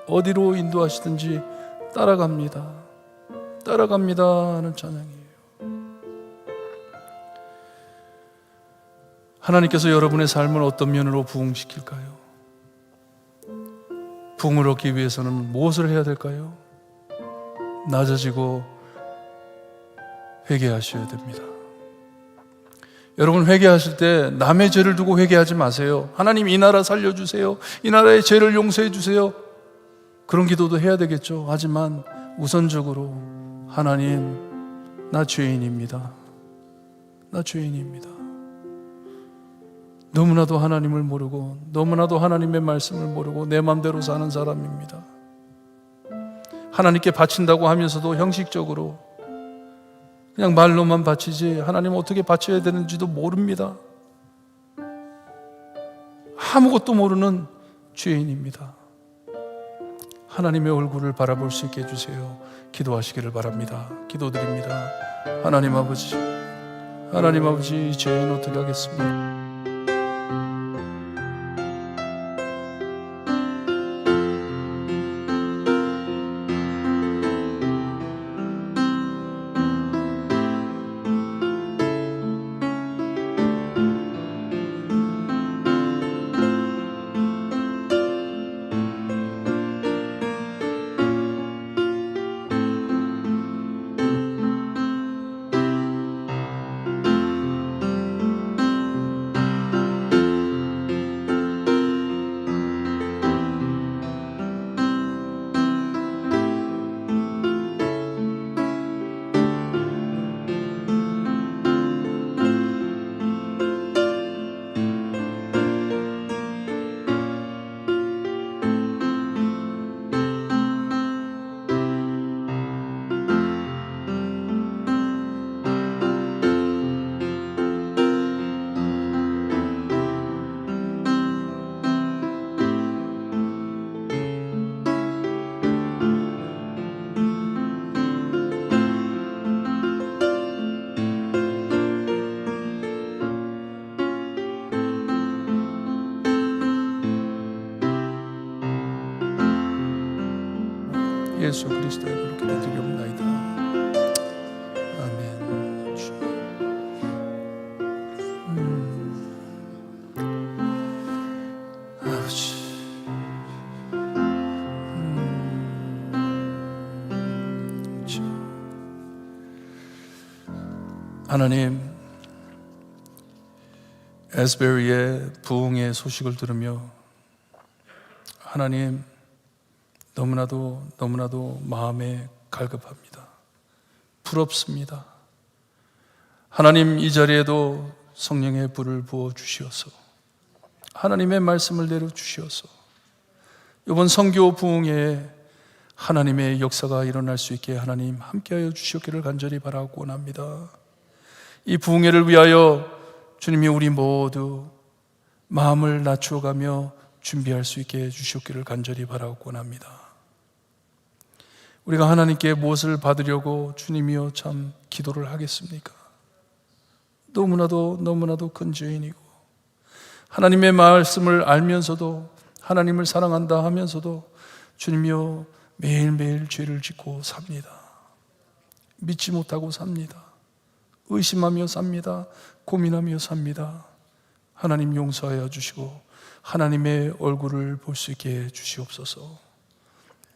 어디로 인도하시든지 따라갑니다 하는 찬양이에요. 하나님께서 여러분의 삶을 어떤 면으로 부흥시킬까요? 부흥을 얻기 위해서는 무엇을 해야 될까요? 낮아지고 회개하셔야 됩니다. 여러분, 회개하실 때 남의 죄를 두고 회개하지 마세요. 하나님, 이 나라 살려주세요. 이 나라의 죄를 용서해 주세요. 그런 기도도 해야 되겠죠. 하지만 우선적으로 하나님, 나 죄인입니다. 너무나도 하나님을 모르고 너무나도 하나님의 말씀을 모르고 내 맘대로 사는 사람입니다. 하나님께 바친다고 하면서도 형식적으로 그냥 말로만 바치지 하나님 어떻게 바쳐야 되는지도 모릅니다. 아무것도 모르는 죄인입니다. 하나님의 얼굴을 바라볼 수 있게 해주세요. 기도하시기를 바랍니다. 기도드립니다. 하나님 아버지, 이 죄인 어떻게 하겠습니까? 예수 그리스도의 그렇게 드리옵나이다. 아멘. 아버지, 하나님, 에스베리의 부흥의 소식을 들으며 하나님 너무나도 마음에 갈급합니다. 부럽습니다. 하나님, 이 자리에도 성령의 불을 부어 주시어서 하나님의 말씀을 내려 주시어서 이번 선교 부흥회에 하나님의 역사가 일어날 수 있게 하나님 함께하여 주시기를 간절히 바라고 원합니다. 이 부흥회를 위하여 주님이 우리 모두 마음을 낮추어가며 준비할 수 있게 해주시기를 간절히 바라고 원합니다. 우리가 하나님께 무엇을 받으려고 주님이여 참 기도를 하겠습니까? 너무나도 큰 죄인이고 하나님의 말씀을 알면서도 하나님을 사랑한다 하면서도 주님이여 매일매일 죄를 짓고 삽니다. 믿지 못하고 삽니다. 의심하며 삽니다. 고민하며 삽니다. 하나님 용서하여 주시고 하나님의 얼굴을 볼 수 있게 해 주시옵소서.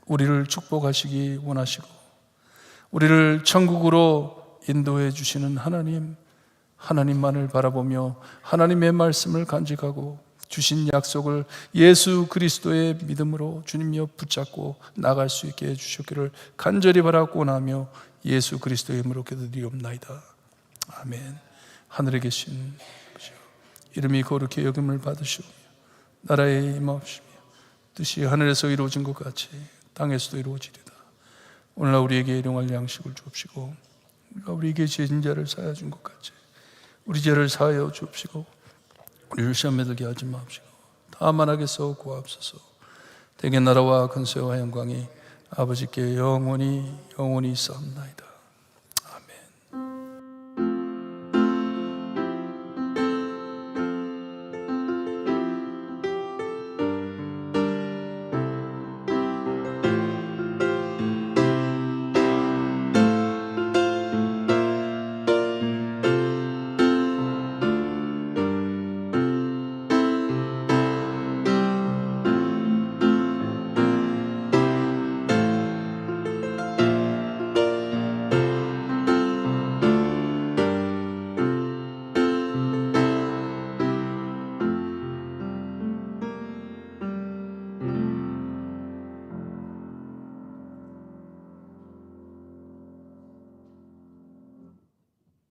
우리를 축복하시기 원하시고 우리를 천국으로 인도해 주시는 하나님만을 바라보며 하나님의 말씀을 간직하고 주신 약속을 예수 그리스도의 믿음으로 주님이여 붙잡고 나갈 수 있게 해 주시기를 간절히 바라고 원하며 예수 그리스도의 이름으로 기도드리옵나이다. 아멘. 하늘에 계신 아버지여, 이름이 거룩히 여김을 받으시오며 나라에 임하옵시며 뜻이 하늘에서 이루어진 것 같이 땅에서도 이루어지리다. 오늘날 우리에게 일용할 양식을 주옵시고 우리가 우리에게 죄진 자를 사하여 준 것 같이 우리 죄를 사하여 주옵시고 우리를 시험에 들게 하지 마옵시고 다만 악에서 구하옵소서. 대개 나라와 근세와 영광이 아버지께 영원히 있사옵나이다.